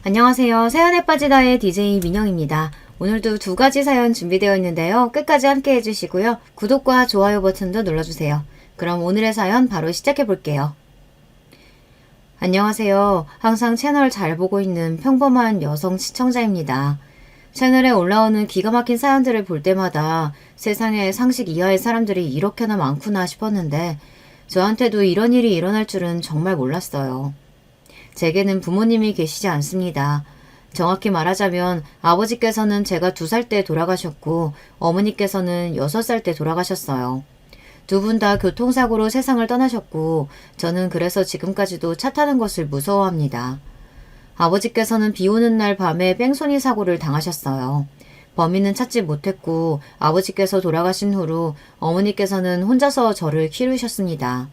안녕하세요. 사연에 빠지다의 DJ 민영입니다. 오늘도 두 가지 사연 준비되어 있는데요. 끝까지 함께 해주시고요. 구독과 좋아요 버튼도 눌러주세요. 그럼 오늘의 사연 바로 시작해 볼게요. 안녕하세요. 항상 채널 잘 보고 있는 평범한 여성 시청자입니다. 채널에 올라오는 기가 막힌 사연들을 볼 때마다 세상에 상식 이하의 사람들이 이렇게나 많구나 싶었는데 저한테도 이런 일이 일어날 줄은 정말 몰랐어요. 제게는 부모님이 계시지 않습니다. 정확히 말하자면 아버지께서는 제가 2살 때 돌아가셨고 어머니께서는 6살 때 돌아가셨어요. 두 분 다 교통사고로 세상을 떠나셨고 저는 그래서 지금까지도 차 타는 것을 무서워합니다. 아버지께서는 비 오는 날 밤에 뺑소니 사고를 당하셨어요. 범인은 찾지 못했고 아버지께서 돌아가신 후로 어머니께서는 혼자서 저를 키우셨습니다.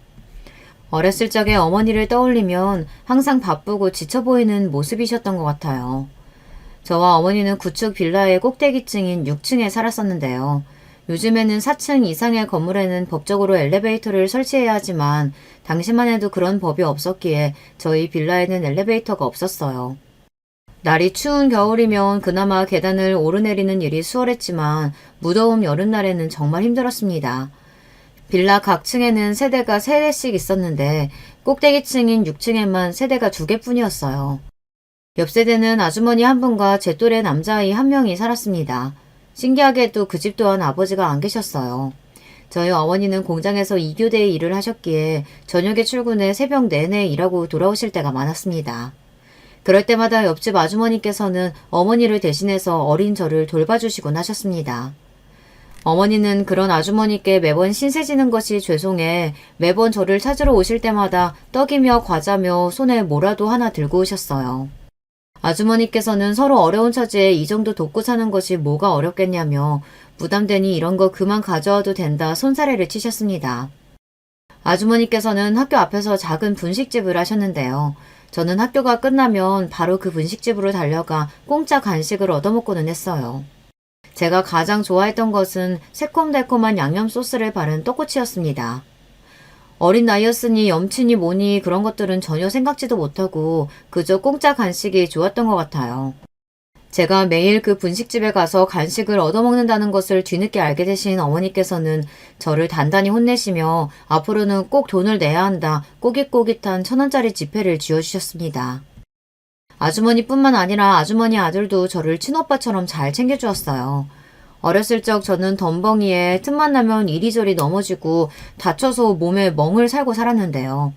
어렸을 적에 어머니를 떠올리면 항상 바쁘고 지쳐 보이는 모습이셨던 것 같아요. 저와 어머니는 구축 빌라의 꼭대기층인 6층에 살았었는데요. 요즘에는 4층 이상의 건물에는 법적으로 엘리베이터를 설치해야 하지만 당시만 해도 그런 법이 없었기에 저희 빌라에는 엘리베이터가 없었어요. 날이 추운 겨울이면 그나마 계단을 오르내리는 일이 수월했지만 무더운 여름날에는 정말 힘들었습니다. 빌라 각 층에는 세대가 3대씩 있었는데 꼭대기층인 6층에만 세대가 2개뿐이었어요. 옆 세대는 아주머니 한 분과 제 또래 남자아이 한 명이 살았습니다. 신기하게도 그 집 또한 아버지가 안 계셨어요. 저희 어머니는 공장에서 2교대의 일을 하셨기에 저녁에 출근해 새벽 내내 일하고 돌아오실 때가 많았습니다. 그럴 때마다 옆집 아주머니께서는 어머니를 대신해서 어린 저를 돌봐주시곤 하셨습니다. 어머니는 그런 아주머니께 매번 신세 지는 것이 죄송해 매번 저를 찾으러 오실 때마다 떡이며 과자며 손에 뭐라도 하나 들고 오셨어요. 아주머니께서는 서로 어려운 처지에 이 정도 돕고 사는 것이 뭐가 어렵겠냐며 부담되니 이런 거 그만 가져와도 된다 손사래를 치셨습니다. 아주머니께서는 학교 앞에서 작은 분식집을 하셨는데요. 저는 학교가 끝나면 바로 그 분식집으로 달려가 공짜 간식을 얻어먹고는 했어요. 제가 가장 좋아했던 것은 새콤달콤한 양념 소스를 바른 떡꼬치였습니다. 어린 나이였으니 염치니 뭐니 그런 것들은 전혀 생각지도 못하고 그저 공짜 간식이 좋았던 것 같아요. 제가 매일 그 분식집에 가서 간식을 얻어먹는다는 것을 뒤늦게 알게 되신 어머니께서는 저를 단단히 혼내시며 앞으로는 꼭 돈을 내야 한다 꼬깃꼬깃한 1,000원짜리 지폐를 쥐어주셨습니다. 아주머니뿐만 아니라 아주머니 아들도 저를 친오빠처럼 잘 챙겨주었어요. 어렸을 적 저는 덤벙이에 틈만 나면 이리저리 넘어지고 다쳐서 몸에 멍을 살고 살았는데요.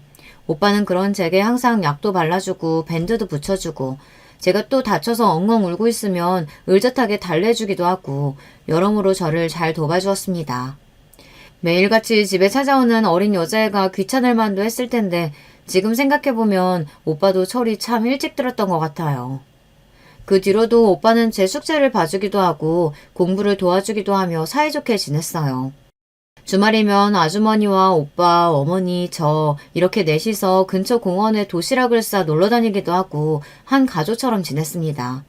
오빠는 그런 제게 항상 약도 발라주고 밴드도 붙여주고 제가 또 다쳐서 엉엉 울고 있으면 의젓하게 달래주기도 하고 여러모로 저를 잘 도와주었습니다. 매일같이 집에 찾아오는 어린 여자애가 귀찮을 만도 했을 텐데 지금 생각해보면 오빠도 철이 참 일찍 들었던 것 같아요. 그 뒤로도 오빠는 제 숙제를 봐주기도 하고 공부를 도와주기도 하며 사이좋게 지냈어요. 주말이면 아주머니와 오빠, 어머니, 저 이렇게 넷이서 근처 공원에 도시락을 싸 놀러 다니기도 하고 한 가족처럼 지냈습니다.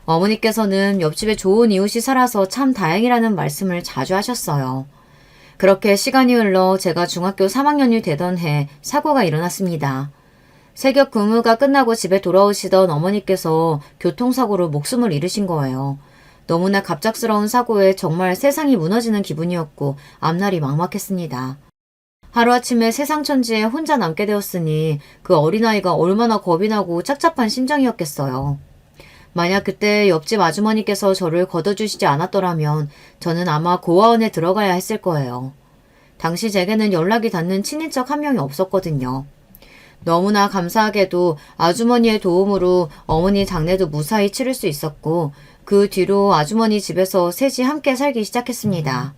어머니께서는 옆집에 좋은 이웃이 살아서 참 다행이라는 말씀을 자주 하셨어요. 그렇게 시간이 흘러 제가 중학교 3학년이 되던 해 사고가 일어났습니다. 새벽 근무가 끝나고 집에 돌아오시던 어머니께서 교통사고로 목숨을 잃으신 거예요. 너무나 갑작스러운 사고에 정말 세상이 무너지는 기분이었고 앞날이 막막했습니다. 하루아침에 세상천지에 혼자 남게 되었으니 그 어린아이가 얼마나 겁이 나고 착잡한 심정이었겠어요. 만약 그때 옆집 아주머니께서 저를 걷어주시지 않았더라면 저는 아마 고아원에 들어가야 했을 거예요. 당시 제게는 연락이 닿는 친인척 한 명이 없었거든요. 너무나 감사하게도 아주머니의 도움으로 어머니 장례도 무사히 치를 수 있었고 그 뒤로 아주머니 집에서 셋이 함께 살기 시작했습니다.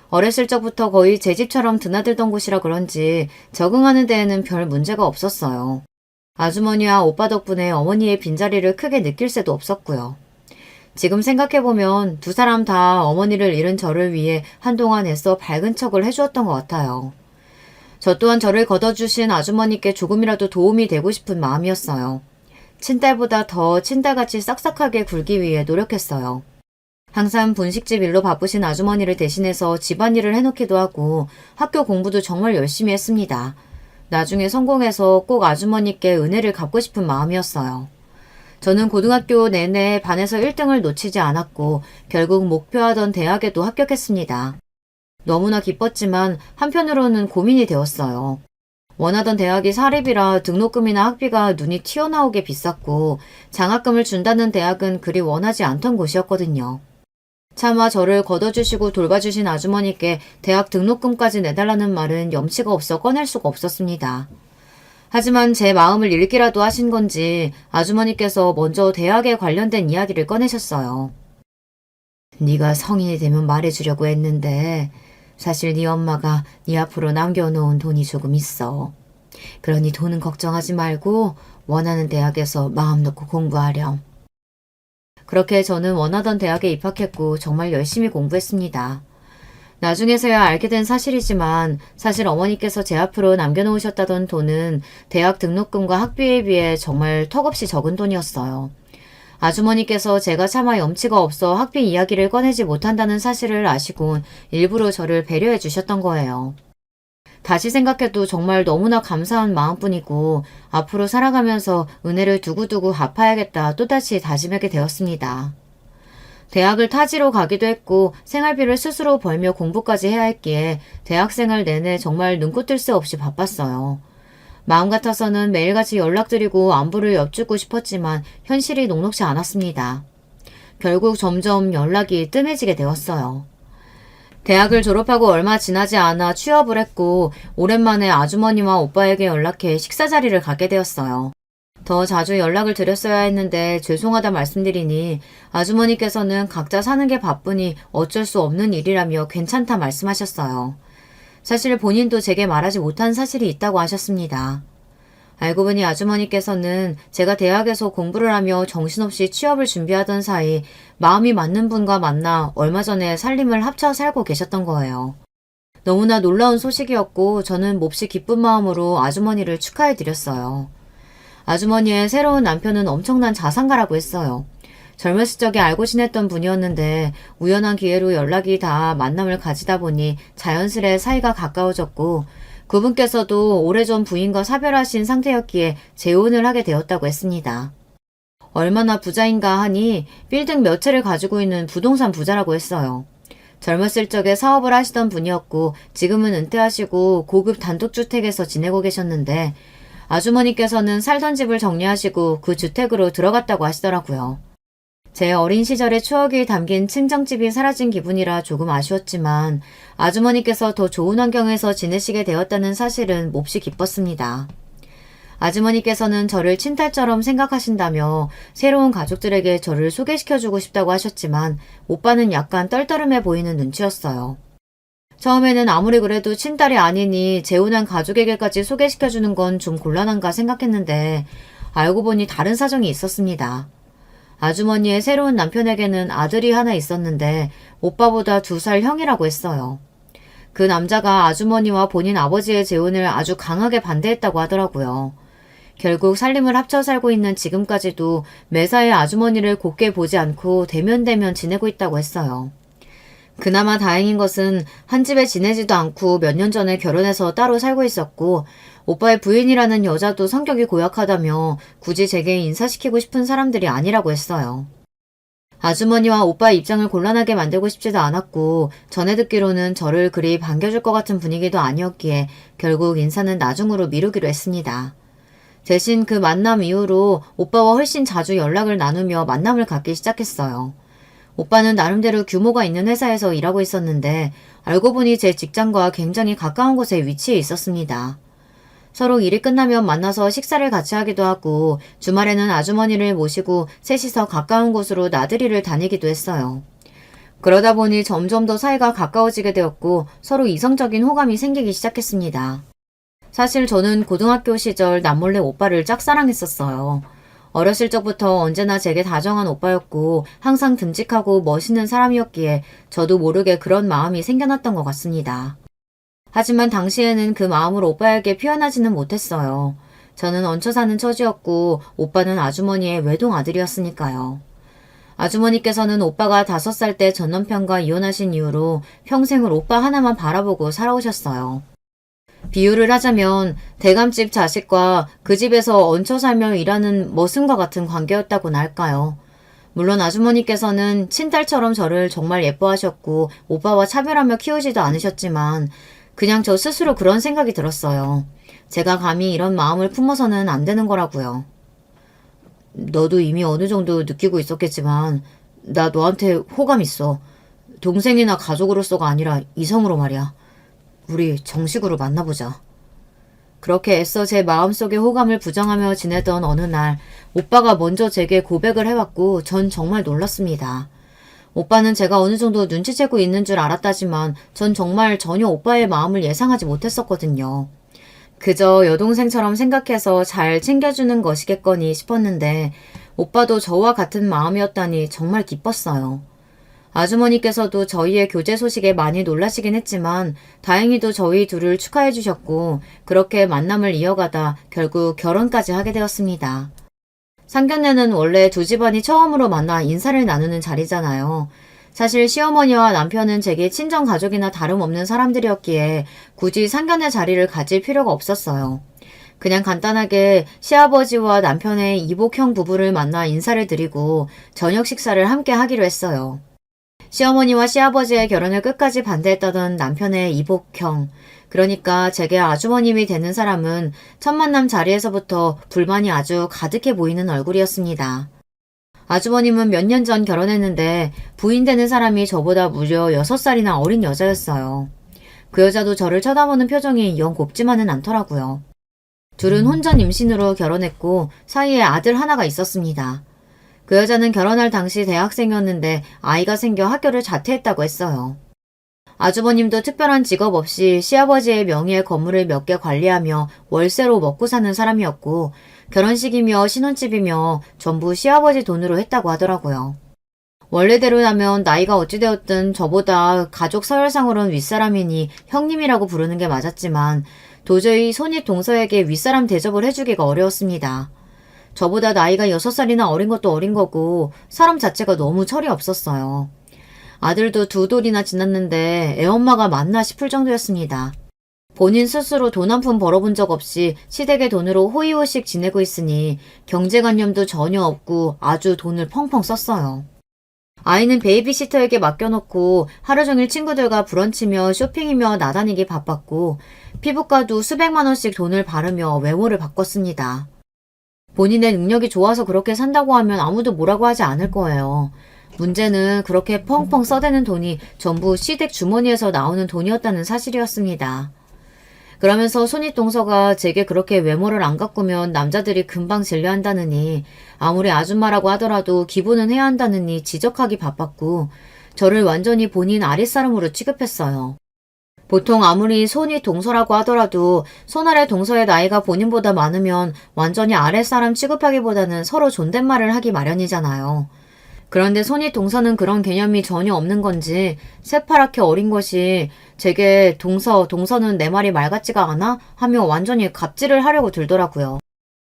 어렸을 적부터 거의 제 집처럼 드나들던 곳이라 그런지 적응하는 데에는 별 문제가 없었어요. 아주머니와 오빠 덕분에 어머니의 빈자리를 크게 느낄 새도 없었고요. 지금 생각해보면 두 사람 다 어머니를 잃은 저를 위해 한동안 애써 밝은 척을 해주었던 것 같아요. 저 또한 저를 걷어주신 아주머니께 조금이라도 도움이 되고 싶은 마음이었어요. 친딸보다 더 친딸같이 싹싹하게 굴기 위해 노력했어요. 항상 분식집 일로 바쁘신 아주머니를 대신해서 집안일을 해놓기도 하고 학교 공부도 정말 열심히 했습니다. 나중에 성공해서 꼭 아주머니께 은혜를 갚고 싶은 마음이었어요. 저는 고등학교 내내 반에서 1등을 놓치지 않았고 결국 목표하던 대학에도 합격했습니다. 너무나 기뻤지만 한편으로는 고민이 되었어요. 원하던 대학이 사립이라 등록금이나 학비가 눈이 튀어나오게 비쌌고 장학금을 준다는 대학은 그리 원하지 않던 곳이었거든요. 차마 저를 걷어주시고 돌봐주신 아주머니께 대학 등록금까지 내달라는 말은 염치가 없어 꺼낼 수가 없었습니다. 하지만 제 마음을 읽기라도 하신 건지 아주머니께서 먼저 대학에 관련된 이야기를 꺼내셨어요. 네가 성인이 되면 말해주려고 했는데 사실 네 엄마가 네 앞으로 남겨놓은 돈이 조금 있어. 그러니 돈은 걱정하지 말고 원하는 대학에서 마음 놓고 공부하렴. 그렇게 저는 원하던 대학에 입학했고 정말 열심히 공부했습니다. 나중에서야 알게 된 사실이지만 사실 어머니께서 제 앞으로 남겨놓으셨다던 돈은 대학 등록금과 학비에 비해 정말 턱없이 적은 돈이었어요. 아주머니께서 제가 차마 염치가 없어 학비 이야기를 꺼내지 못한다는 사실을 아시곤 일부러 저를 배려해 주셨던 거예요. 다시 생각해도 정말 너무나 감사한 마음뿐이고 앞으로 살아가면서 은혜를 두고두고 갚아야겠다 또다시 다짐하게 되었습니다. 대학을 타지로 가기도 했고 생활비를 스스로 벌며 공부까지 해야 했기에 대학생활 내내 정말 눈코 뜰 새 없이 바빴어요. 마음 같아서는 매일같이 연락드리고 안부를 엿주고 싶었지만 현실이 녹록지 않았습니다. 결국 점점 연락이 뜸해지게 되었어요. 대학을 졸업하고 얼마 지나지 않아 취업을 했고 오랜만에 아주머니와 오빠에게 연락해 식사 자리를 갖게 되었어요. 더 자주 연락을 드렸어야 했는데 죄송하다 말씀드리니 아주머니께서는 각자 사는 게 바쁘니 어쩔 수 없는 일이라며 괜찮다 말씀하셨어요. 사실 본인도 제게 말하지 못한 사실이 있다고 하셨습니다. 알고 보니 아주머니께서는 제가 대학에서 공부를 하며 정신없이 취업을 준비하던 사이 마음이 맞는 분과 만나 얼마 전에 살림을 합쳐 살고 계셨던 거예요. 너무나 놀라운 소식이었고 저는 몹시 기쁜 마음으로 아주머니를 축하해드렸어요. 아주머니의 새로운 남편은 엄청난 자산가라고 했어요. 젊었을 적에 알고 지냈던 분이었는데 우연한 기회로 연락이 닿아 만남을 가지다 보니 자연스레 사이가 가까워졌고 그분께서도 오래전 부인과 사별하신 상태였기에 재혼을 하게 되었다고 했습니다. 얼마나 부자인가 하니 빌딩 몇 채를 가지고 있는 부동산 부자라고 했어요. 젊었을 적에 사업을 하시던 분이었고 지금은 은퇴하시고 고급 단독주택에서 지내고 계셨는데 아주머니께서는 살던 집을 정리하시고 그 주택으로 들어갔다고 하시더라고요. 제 어린 시절의 추억이 담긴 친정집이 사라진 기분이라 조금 아쉬웠지만 아주머니께서 더 좋은 환경에서 지내시게 되었다는 사실은 몹시 기뻤습니다. 아주머니께서는 저를 친딸처럼 생각하신다며 새로운 가족들에게 저를 소개시켜주고 싶다고 하셨지만 오빠는 약간 떨떠름해 보이는 눈치였어요. 처음에는 아무리 그래도 친딸이 아니니 재혼한 가족에게까지 소개시켜주는 건 좀 곤란한가 생각했는데 알고 보니 다른 사정이 있었습니다. 아주머니의 새로운 남편에게는 아들이 하나 있었는데 오빠보다 2살 형이라고 했어요. 그 남자가 아주머니와 본인 아버지의 재혼을 아주 강하게 반대했다고 하더라고요. 결국 살림을 합쳐 살고 있는 지금까지도 매사에 아주머니를 곱게 보지 않고 대면대면 지내고 있다고 했어요. 그나마 다행인 것은 한 집에 지내지도 않고 몇 년 전에 결혼해서 따로 살고 있었고 오빠의 부인이라는 여자도 성격이 고약하다며 굳이 제게 인사시키고 싶은 사람들이 아니라고 했어요. 아주머니와 오빠의 입장을 곤란하게 만들고 싶지도 않았고 전에 듣기로는 저를 그리 반겨줄 것 같은 분위기도 아니었기에 결국 인사는 나중으로 미루기로 했습니다. 대신 그 만남 이후로 오빠와 훨씬 자주 연락을 나누며 만남을 갖기 시작했어요. 오빠는 나름대로 규모가 있는 회사에서 일하고 있었는데 알고 보니 제 직장과 굉장히 가까운 곳에 위치해 있었습니다. 서로 일이 끝나면 만나서 식사를 같이 하기도 하고 주말에는 아주머니를 모시고 셋이서 가까운 곳으로 나들이를 다니기도 했어요. 그러다 보니 점점 더 사이가 가까워지게 되었고 서로 이성적인 호감이 생기기 시작했습니다. 사실 저는 고등학교 시절 남몰래 오빠를 짝사랑했었어요. 어렸을 적부터 언제나 제게 다정한 오빠였고 항상 듬직하고 멋있는 사람이었기에 저도 모르게 그런 마음이 생겨났던 것 같습니다. 하지만 당시에는 그 마음을 오빠에게 표현하지는 못했어요. 저는 얹혀 사는 처지였고 오빠는 아주머니의 외동 아들이었으니까요. 아주머니께서는 오빠가 5살 때 전 남편과 이혼하신 이후로 평생을 오빠 하나만 바라보고 살아오셨어요. 비유를 하자면 대감집 자식과 그 집에서 얹혀 살며 일하는 머슴과 같은 관계였다고나 할까요. 물론 아주머니께서는 친딸처럼 저를 정말 예뻐하셨고 오빠와 차별하며 키우지도 않으셨지만 그냥 저 스스로 그런 생각이 들었어요. 제가 감히 이런 마음을 품어서는 안 되는 거라고요. 너도 이미 어느 정도 느끼고 있었겠지만 나 너한테 호감 있어. 동생이나 가족으로서가 아니라 이성으로 말이야. 우리 정식으로 만나보자. 그렇게 애써 제 마음속의 호감을 부정하며 지내던 어느 날 오빠가 먼저 제게 고백을 해왔고 전 정말 놀랐습니다. 오빠는 제가 어느 정도 눈치채고 있는 줄 알았다지만 전 정말 전혀 오빠의 마음을 예상하지 못했었거든요. 그저 여동생처럼 생각해서 잘 챙겨주는 것이겠거니 싶었는데 오빠도 저와 같은 마음이었다니 정말 기뻤어요. 아주머니께서도 저희의 교제 소식에 많이 놀라시긴 했지만 다행히도 저희 둘을 축하해 주셨고 그렇게 만남을 이어가다 결국 결혼까지 하게 되었습니다. 상견례는 원래 두 집안이 처음으로 만나 인사를 나누는 자리잖아요. 사실 시어머니와 남편은 제게 친정 가족이나 다름없는 사람들이었기에 굳이 상견례 자리를 가질 필요가 없었어요. 그냥 간단하게 시아버지와 남편의 이복형 부부를 만나 인사를 드리고 저녁 식사를 함께 하기로 했어요. 시어머니와 시아버지의 결혼을 끝까지 반대했다던 남편의 이복형, 그러니까 제게 아주버님이 되는 사람은 첫 만남 자리에서부터 불만이 아주 가득해 보이는 얼굴이었습니다. 아주버님은 몇 년 전 결혼했는데 부인 되는 사람이 저보다 무려 6살이나 어린 여자였어요. 그 여자도 저를 쳐다보는 표정이 영 곱지만은 않더라고요. 둘은 혼전 임신으로 결혼했고 사이에 아들 하나가 있었습니다. 그 여자는 결혼할 당시 대학생이었는데 아이가 생겨 학교를 자퇴했다고 했어요. 아주버님도 특별한 직업 없이 시아버지의 명의의 건물을 몇 개 관리하며 월세로 먹고 사는 사람이었고 결혼식이며 신혼집이며 전부 시아버지 돈으로 했다고 하더라고요. 원래대로라면 나이가 어찌되었든 저보다 가족 서열상으로는 윗사람이니 형님이라고 부르는 게 맞았지만 도저히 손윗 동서에게 윗사람 대접을 해주기가 어려웠습니다. 저보다 나이가 6살이나 어린 것도 어린 거고 사람 자체가 너무 철이 없었어요. 아들도 2돌이나 지났는데 애엄마가 맞나 싶을 정도였습니다. 본인 스스로 돈 한 푼 벌어본 적 없이 시댁의 돈으로 호의호식 지내고 있으니 경제관념도 전혀 없고 아주 돈을 펑펑 썼어요. 아이는 베이비시터에게 맡겨놓고 하루 종일 친구들과 브런치며 쇼핑이며 나다니기 바빴고 피부과도 수백만 원씩 돈을 바르며 외모를 바꿨습니다. 본인의 능력이 좋아서 그렇게 산다고 하면 아무도 뭐라고 하지 않을 거예요. 문제는 그렇게 펑펑 써대는 돈이 전부 시댁 주머니에서 나오는 돈이었다는 사실이었습니다. 그러면서 손윗동서가 제게 그렇게 외모를 안 가꾸면 남자들이 금방 질려한다느니 아무리 아줌마라고 하더라도 기본은 해야 한다느니 지적하기 바빴고 저를 완전히 본인 아랫사람으로 취급했어요. 보통 아무리 손윗 동서라고 하더라도 손아래 동서의 나이가 본인보다 많으면 완전히 아랫사람 취급하기보다는 서로 존댓말을 하기 마련이잖아요. 그런데 손윗 동서는 그런 개념이 전혀 없는 건지 새파랗게 어린 것이 제게 동서는 내 말이 말 같지가 않아? 하며 완전히 갑질을 하려고 들더라고요.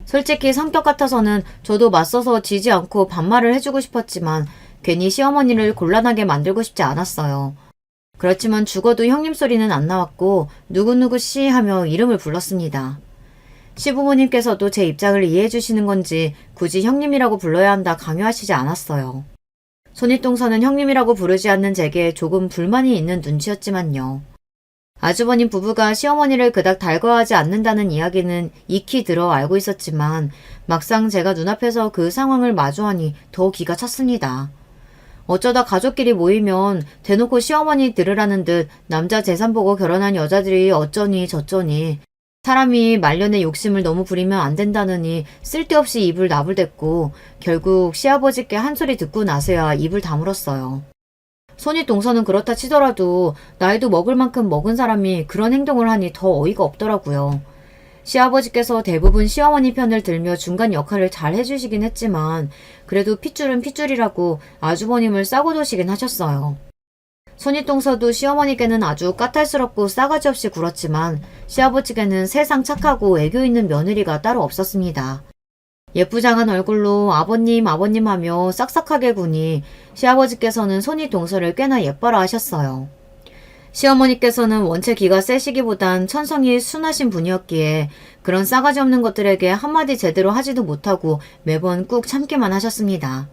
솔직히 성격 같아서는 저도 맞서서 지지 않고 반말을 해주고 싶었지만 괜히 시어머니를 곤란하게 만들고 싶지 않았어요. 그렇지만 죽어도 형님 소리는 안 나왔고 누구누구 씨 하며 이름을 불렀습니다. 시부모님께서도 제 입장을 이해해 주시는 건지 굳이 형님이라고 불러야 한다 강요하시지 않았어요. 손윗동서는 형님이라고 부르지 않는 제게 조금 불만이 있는 눈치였지만요. 아주버님 부부가 시어머니를 그닥 달궈하지 않는다는 이야기는 익히 들어 알고 있었지만 막상 제가 눈앞에서 그 상황을 마주하니 더 기가 찼습니다. 어쩌다 가족끼리 모이면 대놓고 시어머니 들으라는 듯 남자 재산 보고 결혼한 여자들이 어쩌니 저쩌니 사람이 말년에 욕심을 너무 부리면 안 된다느니 쓸데없이 입을 나불댔고 결국 시아버지께 한 소리 듣고 나서야 입을 다물었어요. 손윗동서는 그렇다 치더라도 나이도 먹을 만큼 먹은 사람이 그런 행동을 하니 더 어이가 없더라고요. 시아버지께서 대부분 시어머니 편을 들며 중간 역할을 잘 해주시긴 했지만 그래도 핏줄은 핏줄이라고 아주버님을 싸고 도시긴 하셨어요. 손윗동서도 시어머니께는 아주 까탈스럽고 싸가지 없이 굴었지만 시아버지께는 세상 착하고 애교 있는 며느리가 따로 없었습니다. 예쁘장한 얼굴로 아버님 하며 싹싹하게 구니 시아버지께서는 손윗동서를 꽤나 예뻐라 하셨어요. 시어머니께서는 원체 기가 세시기보단 천성이 순하신 분이었기에 그런 싸가지 없는 것들에게 한마디 제대로 하지도 못하고 매번 꾹 참기만 하셨습니다.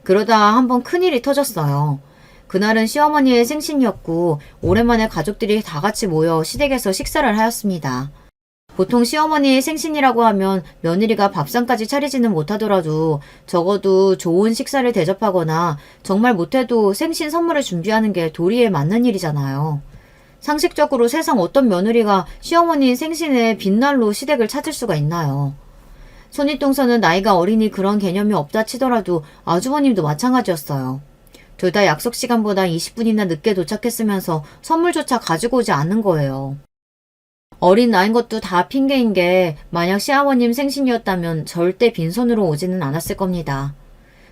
그러다 한번 큰일이 터졌어요. 그날은 시어머니의 생신이었고 오랜만에 가족들이 다 같이 모여 시댁에서 식사를 하였습니다. 보통 시어머니의 생신이라고 하면 며느리가 밥상까지 차리지는 못하더라도 적어도 좋은 식사를 대접하거나 정말 못해도 생신 선물을 준비하는 게 도리에 맞는 일이잖아요. 상식적으로 세상 어떤 며느리가 시어머니 생신에 빛날로 시댁을 찾을 수가 있나요? 손윗동서는 나이가 어리니 그런 개념이 없다 치더라도 아주버님도 마찬가지였어요. 둘 다 약속 시간보다 20분이나 늦게 도착했으면서 선물조차 가지고 오지 않는 거예요. 어린 나이인 것도 다 핑계인 게 만약 시아버님 생신이었다면 절대 빈손으로 오지는 않았을 겁니다.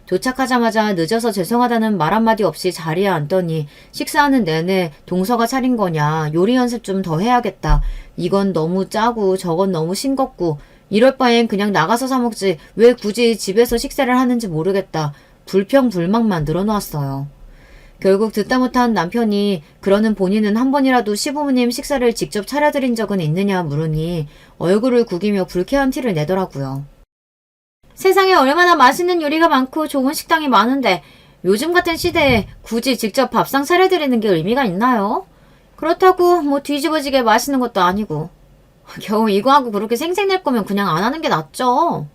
도착하자마자 늦어서 죄송하다는 말 한마디 없이 자리에 앉더니 식사하는 내내 동서가 차린 거냐, 요리 연습 좀 더 해야겠다. 이건 너무 짜고 저건 너무 싱겁고 이럴 바엔 그냥 나가서 사 먹지 왜 굳이 집에서 식사를 하는지 모르겠다. 불평불만만 늘어놓았어요. 결국 듣다 못한 남편이 그러는 본인은 한 번이라도 시부모님 식사를 직접 차려드린 적은 있느냐 물으니 얼굴을 구기며 불쾌한 티를 내더라고요. 세상에 얼마나 맛있는 요리가 많고 좋은 식당이 많은데 요즘 같은 시대에 굳이 직접 밥상 차려드리는 게 의미가 있나요? 그렇다고 뭐 뒤집어지게 맛있는 것도 아니고. 겨우 이거 하고 그렇게 생색낼 거면 그냥 안 하는 게 낫죠.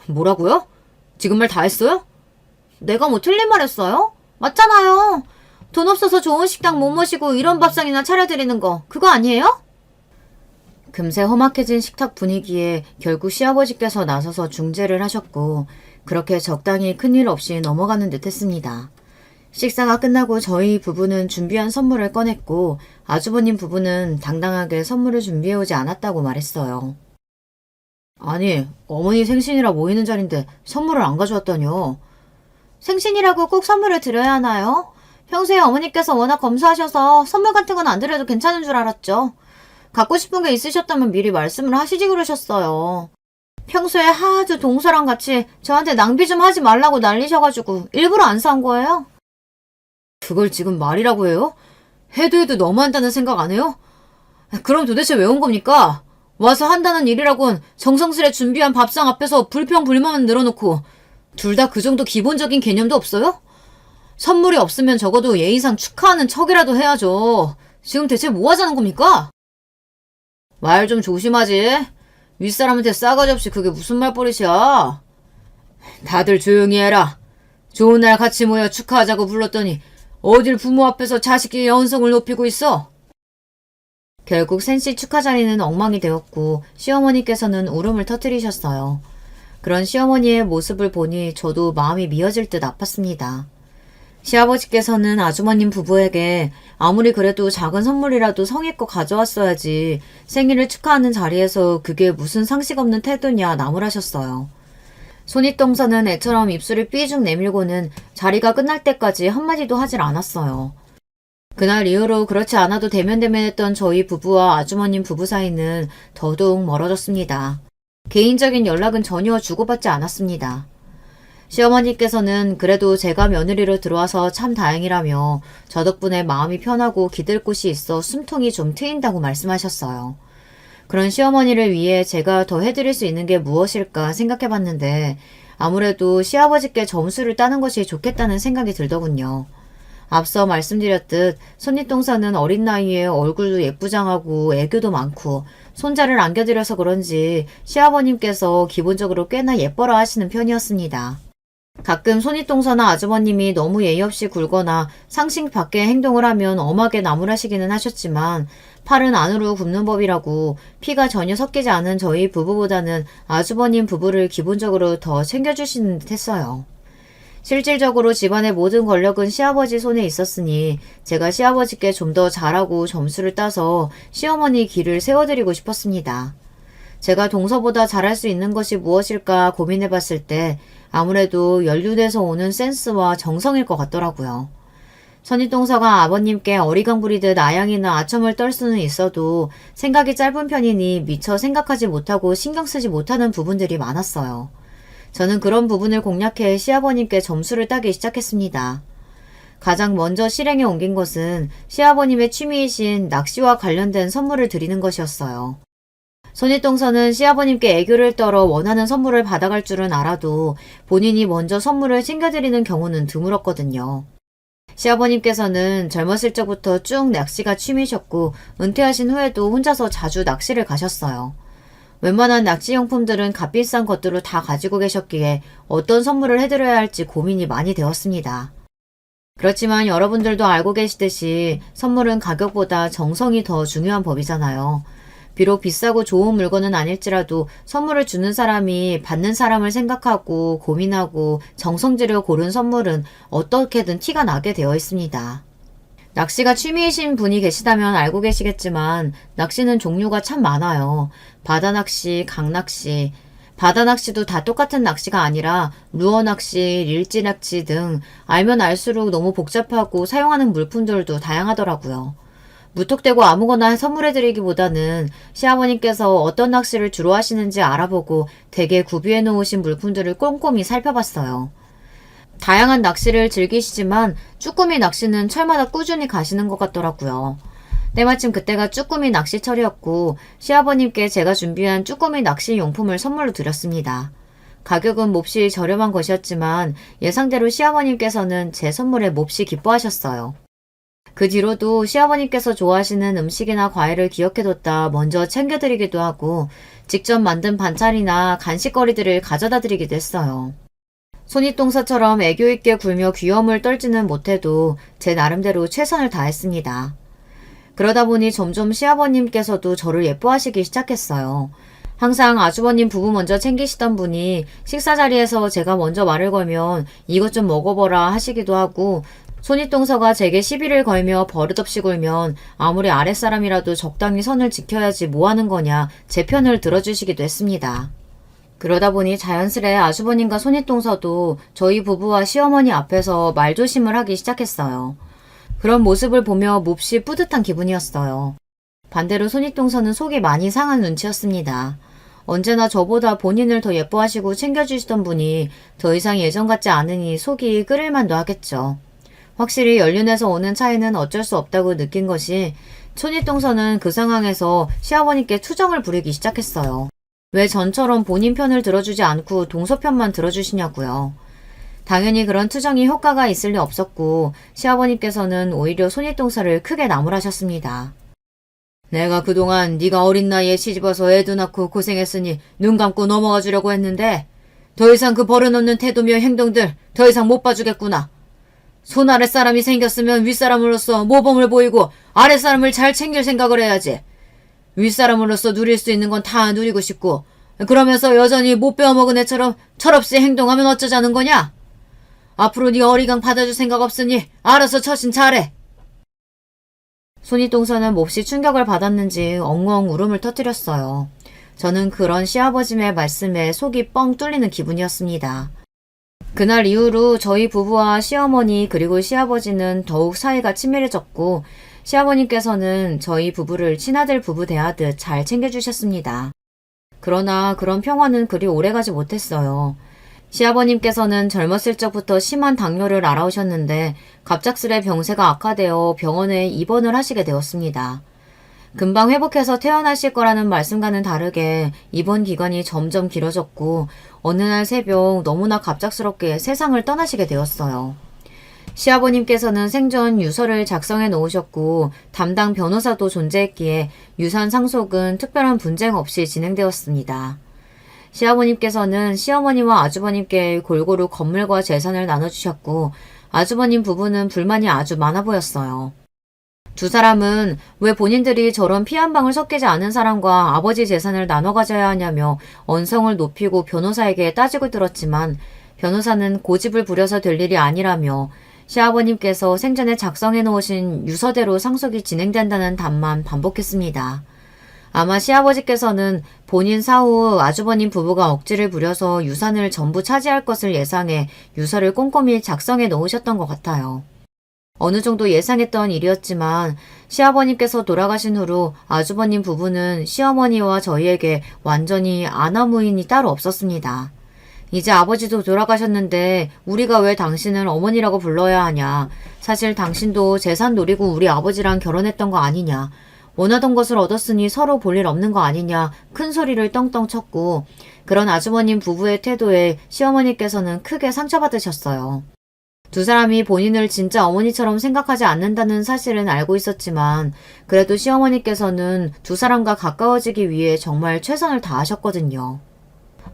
뭐라고요? 지금 말 다 했어요? 내가 뭐 틀린 말 했어요? 맞잖아요. 돈 없어서 좋은 식당 못 모시고 이런 밥상이나 차려드리는 거 그거 아니에요? 금세 험악해진 식탁 분위기에 결국 시아버지께서 나서서 중재를 하셨고 그렇게 적당히 큰일 없이 넘어가는 듯 했습니다. 식사가 끝나고 저희 부부는 준비한 선물을 꺼냈고 아주버님 부부는 당당하게 선물을 준비해오지 않았다고 말했어요. 아니, 어머니 생신이라 모이는 자리인데 선물을 안 가져왔다뇨. 생신이라고 꼭 선물을 드려야 하나요? 평소에 어머니께서 워낙 검소하셔서 선물 같은 건 안 드려도 괜찮은 줄 알았죠. 갖고 싶은 게 있으셨다면 미리 말씀을 하시지 그러셨어요. 평소에 하도 동서랑 같이 저한테 낭비 좀 하지 말라고 난리셔가지고 일부러 안 산 거예요? 그걸 지금 말이라고 해요? 해도 너무한다는 생각 안 해요? 그럼 도대체 왜 온 겁니까? 와서 한다는 일이라곤 정성스레 준비한 밥상 앞에서 불평불만만 늘어놓고 둘 다 그 정도 기본적인 개념도 없어요? 선물이 없으면 적어도 예의상 축하하는 척이라도 해야죠. 지금 대체 뭐 하자는 겁니까? 말 좀 조심하지. 윗사람한테 싸가지 없이 그게 무슨 말버릇이야. 다들 조용히 해라. 좋은 날 같이 모여 축하하자고 불렀더니 어딜 부모 앞에서 자식의 연성을 높이고 있어. 결국 생씨 축하 자리는 엉망이 되었고 시어머니께서는 울음을 터뜨리셨어요. 그런 시어머니의 모습을 보니 저도 마음이 미어질 듯 아팠습니다. 시아버지께서는 아주머님 부부에게 아무리 그래도 작은 선물이라도 성의껏 가져왔어야지 생일을 축하하는 자리에서 그게 무슨 상식 없는 태도냐 나무라셨어요. 손윗동서는 애처럼 입술을 삐죽 내밀고는 자리가 끝날 때까지 한마디도 하질 않았어요. 그날 이후로 그렇지 않아도 대면대면했던 저희 부부와 아주머님 부부 사이는 더더욱 멀어졌습니다. 개인적인 연락은 전혀 주고받지 않았습니다. 시어머니께서는 그래도 제가 며느리로 들어와서 참 다행이라며 저 덕분에 마음이 편하고 기댈 곳이 있어 숨통이 좀 트인다고 말씀하셨어요. 그런 시어머니를 위해 제가 더 해드릴 수 있는 게 무엇일까 생각해봤는데 아무래도 시아버지께 점수를 따는 것이 좋겠다는 생각이 들더군요. 앞서 말씀드렸듯 손윗동서는 어린 나이에 얼굴도 예쁘장하고 애교도 많고 손자를 안겨드려서 그런지 시아버님께서 기본적으로 꽤나 예뻐라 하시는 편이었습니다. 가끔 손윗동서나 아주버님이 너무 예의 없이 굴거나 상식 밖의 행동을 하면 엄하게 나무라시기는 하셨지만 팔은 안으로 굽는 법이라고 피가 전혀 섞이지 않은 저희 부부보다는 아주버님 부부를 기본적으로 더 챙겨주시는 듯 했어요. 실질적으로 집안의 모든 권력은 시아버지 손에 있었으니 제가 시아버지께 좀 더 잘하고 점수를 따서 시어머니 길을 세워드리고 싶었습니다. 제가 동서보다 잘할 수 있는 것이 무엇일까 고민해봤을 때 아무래도 연륜에서 오는 센스와 정성일 것 같더라고요. 손윗동서가 아버님께 어리광 부리듯 아양이나 아첨을 떨 수는 있어도 생각이 짧은 편이니 미처 생각하지 못하고 신경 쓰지 못하는 부분들이 많았어요. 저는 그런 부분을 공략해 시아버님께 점수를 따기 시작했습니다. 가장 먼저 실행에 옮긴 것은 시아버님의 취미이신 낚시와 관련된 선물을 드리는 것이었어요. 손윗동서는 시아버님께 애교를 떨어 원하는 선물을 받아갈 줄은 알아도 본인이 먼저 선물을 챙겨드리는 경우는 드물었거든요. 시아버님께서는 젊었을 적부터 쭉 낚시가 취미셨고 은퇴하신 후에도 혼자서 자주 낚시를 가셨어요. 웬만한 낚시용품들은 값비싼 것들을 다 가지고 계셨기에 어떤 선물을 해드려야 할지 고민이 많이 되었습니다. 그렇지만 여러분들도 알고 계시듯이 선물은 가격보다 정성이 더 중요한 법이잖아요. 비록 비싸고 좋은 물건은 아닐지라도 선물을 주는 사람이 받는 사람을 생각하고 고민하고 정성 들여 고른 선물은 어떻게든 티가 나게 되어 있습니다. 낚시가 취미이신 분이 계시다면 알고 계시겠지만 낚시는 종류가 참 많아요. 바다낚시, 강낚시, 바다낚시도 다 똑같은 낚시가 아니라 루어낚시, 릴지낚시 등 알면 알수록 너무 복잡하고 사용하는 물품들도 다양하더라고요. 무턱대고 아무거나 선물해드리기보다는 시아버님께서 어떤 낚시를 주로 하시는지 알아보고 댁에 구비해 놓으신 물품들을 꼼꼼히 살펴봤어요. 다양한 낚시를 즐기시지만 쭈꾸미 낚시는 철마다 꾸준히 가시는 것 같더라고요. 때마침 그때가 쭈꾸미 낚시철이었고 시아버님께 제가 준비한 쭈꾸미 낚시 용품을 선물로 드렸습니다. 가격은 몹시 저렴한 것이었지만 예상대로 시아버님께서는 제 선물에 몹시 기뻐하셨어요. 그 뒤로도 시아버님께서 좋아하시는 음식이나 과일을 기억해뒀다 먼저 챙겨드리기도 하고 직접 만든 반찬이나 간식거리들을 가져다 드리기도 했어요. 손윗동서처럼 애교있게 굴며 귀여움을 떨지는 못해도 제 나름대로 최선을 다했습니다. 그러다 보니 점점 시아버님께서도 저를 예뻐하시기 시작했어요. 항상 아주버님 부부 먼저 챙기시던 분이 식사 자리에서 제가 먼저 말을 걸면 이것 좀 먹어보라 하시기도 하고 손윗동서가 제게 시비를 걸며 버릇없이 굴면 아무리 아랫사람이라도 적당히 선을 지켜야지 뭐하는 거냐 제 편을 들어주시기도 했습니다. 그러다 보니 자연스레 아주버님과 손윗동서도 저희 부부와 시어머니 앞에서 말조심을 하기 시작했어요. 그런 모습을 보며 몹시 뿌듯한 기분이었어요. 반대로 손윗동서는 속이 많이 상한 눈치였습니다. 언제나 저보다 본인을 더 예뻐하시고 챙겨주시던 분이 더 이상 예전 같지 않으니 속이 끓일만도 하겠죠. 확실히 연륜에서 오는 차이는 어쩔 수 없다고 느낀 것이 손윗동서는 그 상황에서 시아버님께 투정을 부리기 시작했어요. 왜 전처럼 본인 편을 들어주지 않고 동서 편만 들어주시냐고요. 당연히 그런 투정이 효과가 있을 리 없었고 시아버님께서는 오히려 손윗동서를 크게 나무라셨습니다. 내가 그동안 네가 어린 나이에 시집와서 애도 낳고 고생했으니 눈 감고 넘어가 주려고 했는데 더 이상 그 버릇없는 태도며 행동들 더 이상 못 봐주겠구나. 손 아랫사람이 생겼으면 윗사람으로서 모범을 보이고 아랫사람을 잘 챙길 생각을 해야지. 윗사람으로서 누릴 수 있는 건 다 누리고 싶고 그러면서 여전히 못 빼어먹은 애처럼 철없이 행동하면 어쩌자는 거냐? 앞으로 네 어리광 받아줄 생각 없으니 알아서 처신 잘해. 손윗동서는 몹시 충격을 받았는지 엉엉 울음을 터뜨렸어요. 저는 그런 시아버짐의 말씀에 속이 뻥 뚫리는 기분이었습니다. 그날 이후로 저희 부부와 시어머니 그리고 시아버지는 더욱 사이가 친밀해졌고 시아버님께서는 저희 부부를 친아들 부부 대하듯 잘 챙겨주셨습니다. 그러나 그런 평화는 그리 오래가지 못했어요. 시아버님께서는 젊었을 적부터 심한 당뇨를 앓아오셨는데 갑작스레 병세가 악화되어 병원에 입원을 하시게 되었습니다. 금방 회복해서 퇴원하실 거라는 말씀과는 다르게 입원 기간이 점점 길어졌고 어느 날 새벽 너무나 갑작스럽게 세상을 떠나시게 되었어요. 시아버님께서는 생전 유서를 작성해 놓으셨고 담당 변호사도 존재했기에 유산 상속은 특별한 분쟁 없이 진행되었습니다. 시아버님께서는 시어머니와 아주버님께 골고루 건물과 재산을 나눠주셨고 아주버님 부부는 불만이 아주 많아 보였어요. 두 사람은 왜 본인들이 저런 피 한 방울 섞이지 않은 사람과 아버지 재산을 나눠 가져야 하냐며 언성을 높이고 변호사에게 따지고 들었지만 변호사는 고집을 부려서 될 일이 아니라며 시아버님께서 생전에 작성해 놓으신 유서대로 상속이 진행된다는 답만 반복했습니다. 아마 시아버지께서는 본인 사후 아주버님 부부가 억지를 부려서 유산을 전부 차지할 것을 예상해 유서를 꼼꼼히 작성해 놓으셨던 것 같아요. 어느 정도 예상했던 일이었지만 시아버님께서 돌아가신 후로 아주버님 부부는 시어머니와 저희에게 완전히 아나무인이 따로 없었습니다. 이제 아버지도 돌아가셨는데 우리가 왜 당신을 어머니라고 불러야 하냐. 사실 당신도 재산 노리고 우리 아버지랑 결혼했던 거 아니냐. 원하던 것을 얻었으니 서로 볼 일 없는 거 아니냐. 큰 소리를 떵떵 쳤고 그런 아주버님 부부의 태도에 시어머니께서는 크게 상처받으셨어요. 두 사람이 본인을 진짜 어머니처럼 생각하지 않는다는 사실은 알고 있었지만 그래도 시어머니께서는 두 사람과 가까워지기 위해 정말 최선을 다하셨거든요.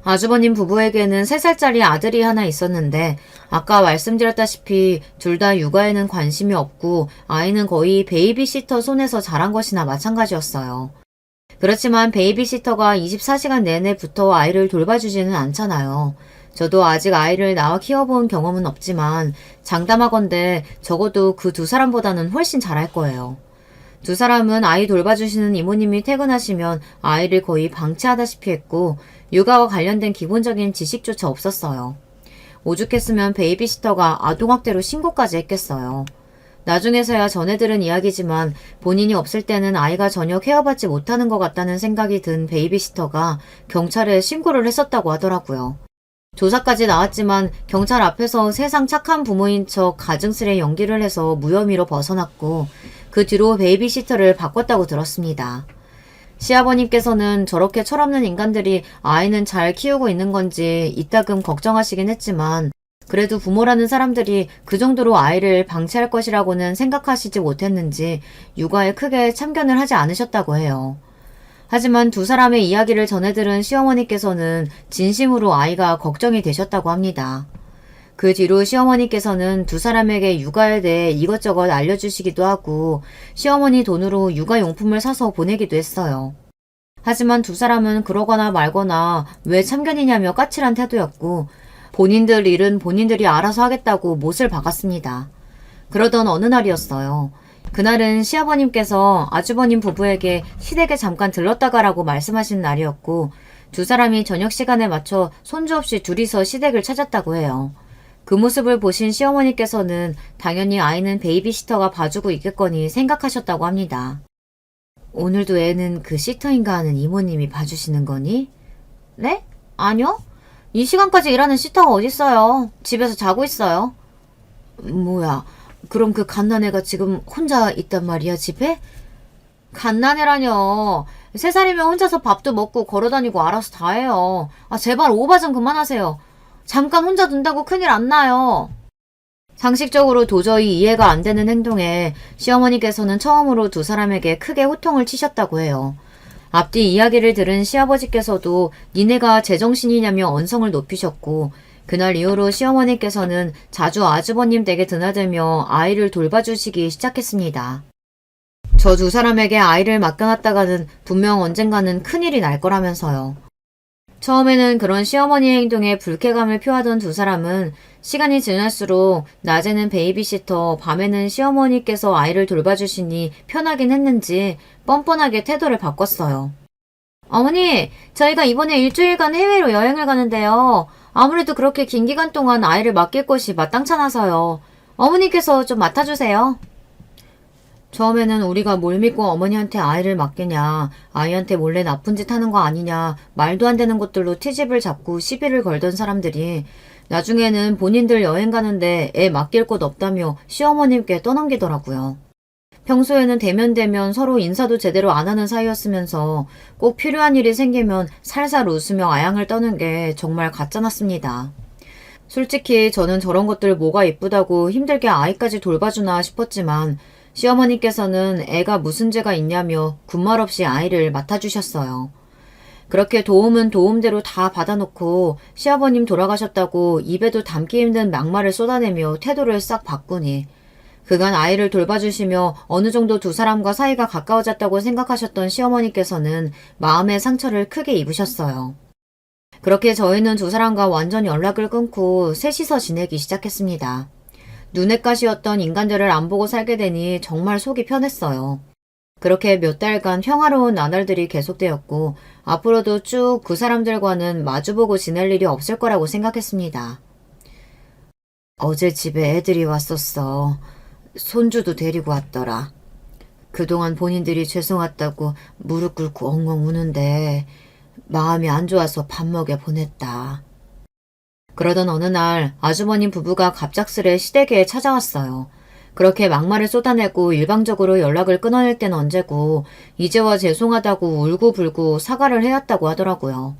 아주버님 부부에게는 3살짜리 아들이 하나 있었는데 아까 말씀드렸다시피 둘 다 육아에는 관심이 없고 아이는 거의 베이비시터 손에서 자란 것이나 마찬가지였어요. 그렇지만 베이비시터가 24시간 내내 붙어 아이를 돌봐주지는 않잖아요. 저도 아직 아이를 낳아 키워본 경험은 없지만 장담하건대 적어도 그 두 사람보다는 훨씬 잘할 거예요. 두 사람은 아이 돌봐주시는 이모님이 퇴근하시면 아이를 거의 방치하다시피 했고 육아와 관련된 기본적인 지식조차 없었어요. 오죽했으면 베이비시터가 아동학대로 신고까지 했겠어요. 나중에서야 전해 들은 이야기지만 본인이 없을 때는 아이가 전혀 케어받지 못하는 것 같다는 생각이 든 베이비시터가 경찰에 신고를 했었다고 하더라고요. 조사까지 나왔지만 경찰 앞에서 세상 착한 부모인 척 가증스레 연기를 해서 무혐의로 벗어났고 그 뒤로 베이비시터를 바꿨다고 들었습니다. 시아버님께서는 저렇게 철없는 인간들이 아이는 잘 키우고 있는 건지 이따금 걱정하시긴 했지만 그래도 부모라는 사람들이 그 정도로 아이를 방치할 것이라고는 생각하시지 못했는지 육아에 크게 참견을 하지 않으셨다고 해요. 하지만 두 사람의 이야기를 전해들은 시어머니께서는 진심으로 아이가 걱정이 되셨다고 합니다. 그 뒤로 시어머니께서는 두 사람에게 육아에 대해 이것저것 알려주시기도 하고 시어머니 돈으로 육아용품을 사서 보내기도 했어요. 하지만 두 사람은 그러거나 말거나 왜 참견이냐며 까칠한 태도였고 본인들 일은 본인들이 알아서 하겠다고 못을 박았습니다. 그러던 어느 날이었어요. 그날은 시아버님께서 아주버님 부부에게 시댁에 잠깐 들렀다가라고 말씀하신 날이었고 두 사람이 저녁 시간에 맞춰 손주 없이 둘이서 시댁을 찾았다고 해요. 그 모습을 보신 시어머니께서는 당연히 아이는 베이비시터가 봐주고 있겠거니 생각하셨다고 합니다. 오늘도 애는 그 시터인가 하는 이모님이 봐주시는 거니? 네? 아니요. 이 시간까지 일하는 시터가 어딨어요. 집에서 자고 있어요. 뭐야, 그럼 그 갓난애가 지금 혼자 있단 말이야, 집에? 갓난애라뇨. 3살이면 혼자서 밥도 먹고 걸어다니고 알아서 다 해요. 아, 제발 오바 좀 그만하세요. 잠깐 혼자 둔다고 큰일 안 나요. 상식적으로 도저히 이해가 안 되는 행동에 시어머니께서는 처음으로 두 사람에게 크게 호통을 치셨다고 해요. 앞뒤 이야기를 들은 시아버지께서도 니네가 제정신이냐며 언성을 높이셨고 그날 이후로 시어머니께서는 자주 아주버님 댁에 드나들며 아이를 돌봐주시기 시작했습니다. 저 두 사람에게 아이를 맡겨놨다가는 분명 언젠가는 큰일이 날 거라면서요. 처음에는 그런 시어머니의 행동에 불쾌감을 표하던 두 사람은 시간이 지날수록 낮에는 베이비시터, 밤에는 시어머니께서 아이를 돌봐주시니 편하긴 했는지 뻔뻔하게 태도를 바꿨어요. 어머니, 저희가 이번에 일주일간 해외로 여행을 가는데요. 아무래도 그렇게 긴 기간 동안 아이를 맡길 곳이 마땅찮아서요. 어머니께서 좀 맡아주세요. 처음에는 우리가 뭘 믿고 어머니한테 아이를 맡기냐, 아이한테 몰래 나쁜 짓 하는 거 아니냐, 말도 안 되는 것들로 트집을 잡고 시비를 걸던 사람들이 나중에는 본인들 여행 가는데 애 맡길 곳 없다며 시어머님께 떠넘기더라고요. 평소에는 대면대면 서로 인사도 제대로 안 하는 사이였으면서 꼭 필요한 일이 생기면 살살 웃으며 아양을 떠는 게 정말 가짜났습니다. 솔직히 저는 저런 것들 뭐가 이쁘다고 힘들게 아이까지 돌봐주나 싶었지만 시어머니께서는 애가 무슨 죄가 있냐며 군말 없이 아이를 맡아주셨어요. 그렇게 도움은 도움대로 다 받아놓고 시아버님 돌아가셨다고 입에도 담기 힘든 막말을 쏟아내며 태도를 싹 바꾸니 그간 아이를 돌봐주시며 어느 정도 두 사람과 사이가 가까워졌다고 생각하셨던 시어머니께서는 마음의 상처를 크게 입으셨어요. 그렇게 저희는 두 사람과 완전히 연락을 끊고 셋이서 지내기 시작했습니다. 눈엣 가시였던 인간들을 안 보고 살게 되니 정말 속이 편했어요. 그렇게 몇 달간 평화로운 나날들이 계속되었고 앞으로도 쭉 그 사람들과는 마주보고 지낼 일이 없을 거라고 생각했습니다. 어제 집에 애들이 왔었어. 손주도 데리고 왔더라. 그동안 본인들이 죄송하다고 무릎 꿇고 엉엉 우는데 마음이 안 좋아서 밥 먹여 보냈다. 그러던 어느 날 아주버님 부부가 갑작스레 시댁에 찾아왔어요. 그렇게 막말을 쏟아내고 일방적으로 연락을 끊어낼 땐 언제고 이제와 죄송하다고 울고불고 사과를 해왔다고 하더라고요.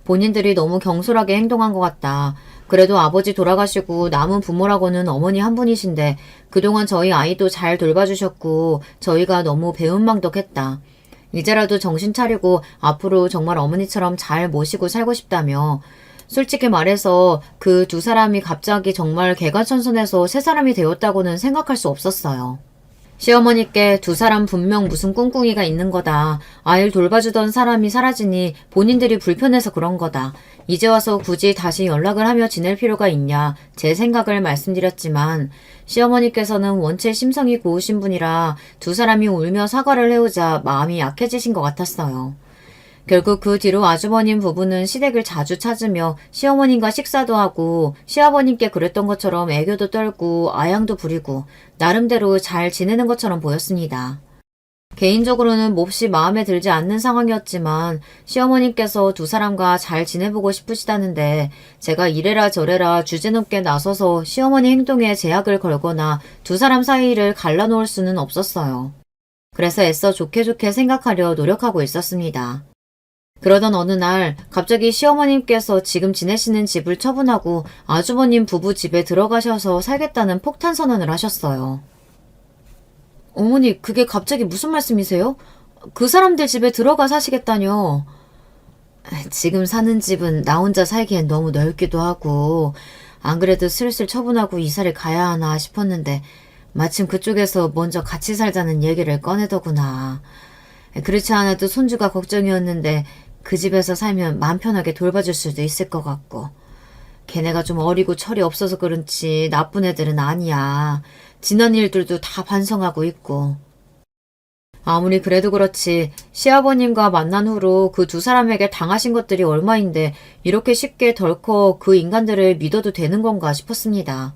본인들이 너무 경솔하게 행동한 것 같다. 그래도 아버지 돌아가시고 남은 부모라고는 어머니 한 분이신데 그동안 저희 아이도 잘 돌봐주셨고 저희가 너무 배은망덕했다. 이제라도 정신 차리고 앞으로 정말 어머니처럼 잘 모시고 살고 싶다며 솔직히 말해서 그 두 사람이 갑자기 정말 개과천선해서 세 사람이 되었다고는 생각할 수 없었어요. 시어머니께 두 사람 분명 무슨 꿍꿍이가 있는 거다. 아이를 돌봐주던 사람이 사라지니 본인들이 불편해서 그런 거다. 이제 와서 굳이 다시 연락을 하며 지낼 필요가 있냐. 제 생각을 말씀드렸지만 시어머니께서는 원체 심성이 고우신 분이라 두 사람이 울며 사과를 해오자 마음이 약해지신 것 같았어요. 결국 그 뒤로 아주버님 부부는 시댁을 자주 찾으며 시어머님과 식사도 하고 시아버님께 그랬던 것처럼 애교도 떨고 아양도 부리고 나름대로 잘 지내는 것처럼 보였습니다. 개인적으로는 몹시 마음에 들지 않는 상황이었지만 시어머님께서 두 사람과 잘 지내보고 싶으시다는데 제가 이래라 저래라 주제넘게 나서서 시어머니 행동에 제약을 걸거나 두 사람 사이를 갈라놓을 수는 없었어요. 그래서 애써 좋게 좋게 생각하려 노력하고 있었습니다. 그러던 어느 날 갑자기 시어머님께서 지금 지내시는 집을 처분하고 아주버님 부부 집에 들어가셔서 살겠다는 폭탄 선언을 하셨어요. 어머니, 그게 갑자기 무슨 말씀이세요? 그 사람들 집에 들어가 사시겠다뇨? 지금 사는 집은 나 혼자 살기엔 너무 넓기도 하고 안 그래도 슬슬 처분하고 이사를 가야 하나 싶었는데 마침 그쪽에서 먼저 같이 살자는 얘기를 꺼내더구나. 그렇지 않아도 손주가 걱정이었는데 그 집에서 살면 마음 편하게 돌봐줄 수도 있을 것 같고. 걔네가 좀 어리고 철이 없어서 그렇지 나쁜 애들은 아니야. 지난 일들도 다 반성하고 있고. 아무리 그래도 그렇지 시아버님과 만난 후로 그 두 사람에게 당하신 것들이 얼마인데 이렇게 쉽게 덜컥 그 인간들을 믿어도 되는 건가 싶었습니다.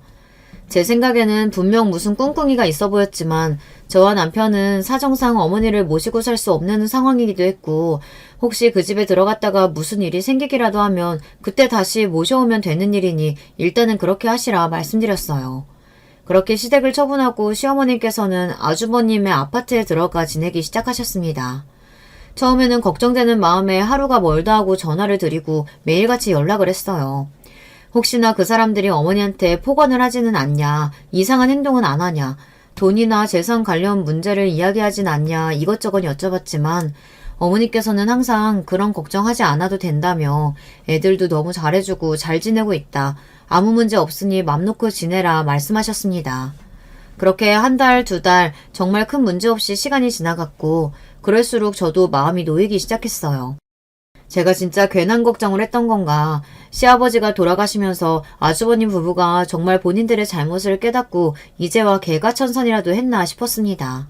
제 생각에는 분명 무슨 꿍꿍이가 있어 보였지만 저와 남편은 사정상 어머니를 모시고 살 수 없는 상황이기도 했고 혹시 그 집에 들어갔다가 무슨 일이 생기기라도 하면 그때 다시 모셔오면 되는 일이니 일단은 그렇게 하시라 말씀드렸어요. 그렇게 시댁을 처분하고 시어머님께서는 아주버님의 아파트에 들어가 지내기 시작하셨습니다. 처음에는 걱정되는 마음에 하루가 멀다 하고 전화를 드리고 매일같이 연락을 했어요. 혹시나 그 사람들이 어머니한테 폭언을 하지는 않냐, 이상한 행동은 안 하냐, 돈이나 재산 관련 문제를 이야기하진 않냐 이것저것 여쭤봤지만 어머니께서는 항상 그런 걱정하지 않아도 된다며 애들도 너무 잘해주고 잘 지내고 있다. 아무 문제 없으니 맘 놓고 지내라 말씀하셨습니다. 그렇게 한 달, 두 달 정말 큰 문제 없이 시간이 지나갔고 그럴수록 저도 마음이 놓이기 시작했어요. 제가 진짜 괜한 걱정을 했던 건가. 시아버지가 돌아가시면서 아주버님 부부가 정말 본인들의 잘못을 깨닫고 이제와 개과천선이라도 했나 싶었습니다.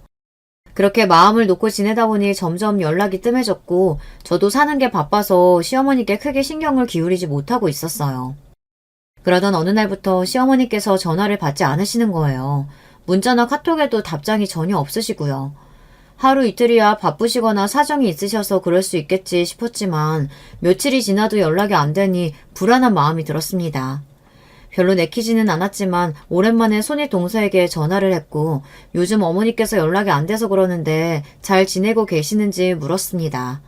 그렇게 마음을 놓고 지내다 보니 점점 연락이 뜸해졌고 저도 사는 게 바빠서 시어머니께 크게 신경을 기울이지 못하고 있었어요. 그러던 어느 날부터 시어머니께서 전화를 받지 않으시는 거예요. 문자나 카톡에도 답장이 전혀 없으시고요. 하루 이틀이야 바쁘시거나 사정이 있으셔서 그럴 수 있겠지 싶었지만 며칠이 지나도 연락이 안 되니 불안한 마음이 들었습니다. 별로 내키지는 않았지만 오랜만에 손이 동서에게 전화를 했고 요즘 어머니께서 연락이 안 돼서 그러는데 잘 지내고 계시는지 물었습니다.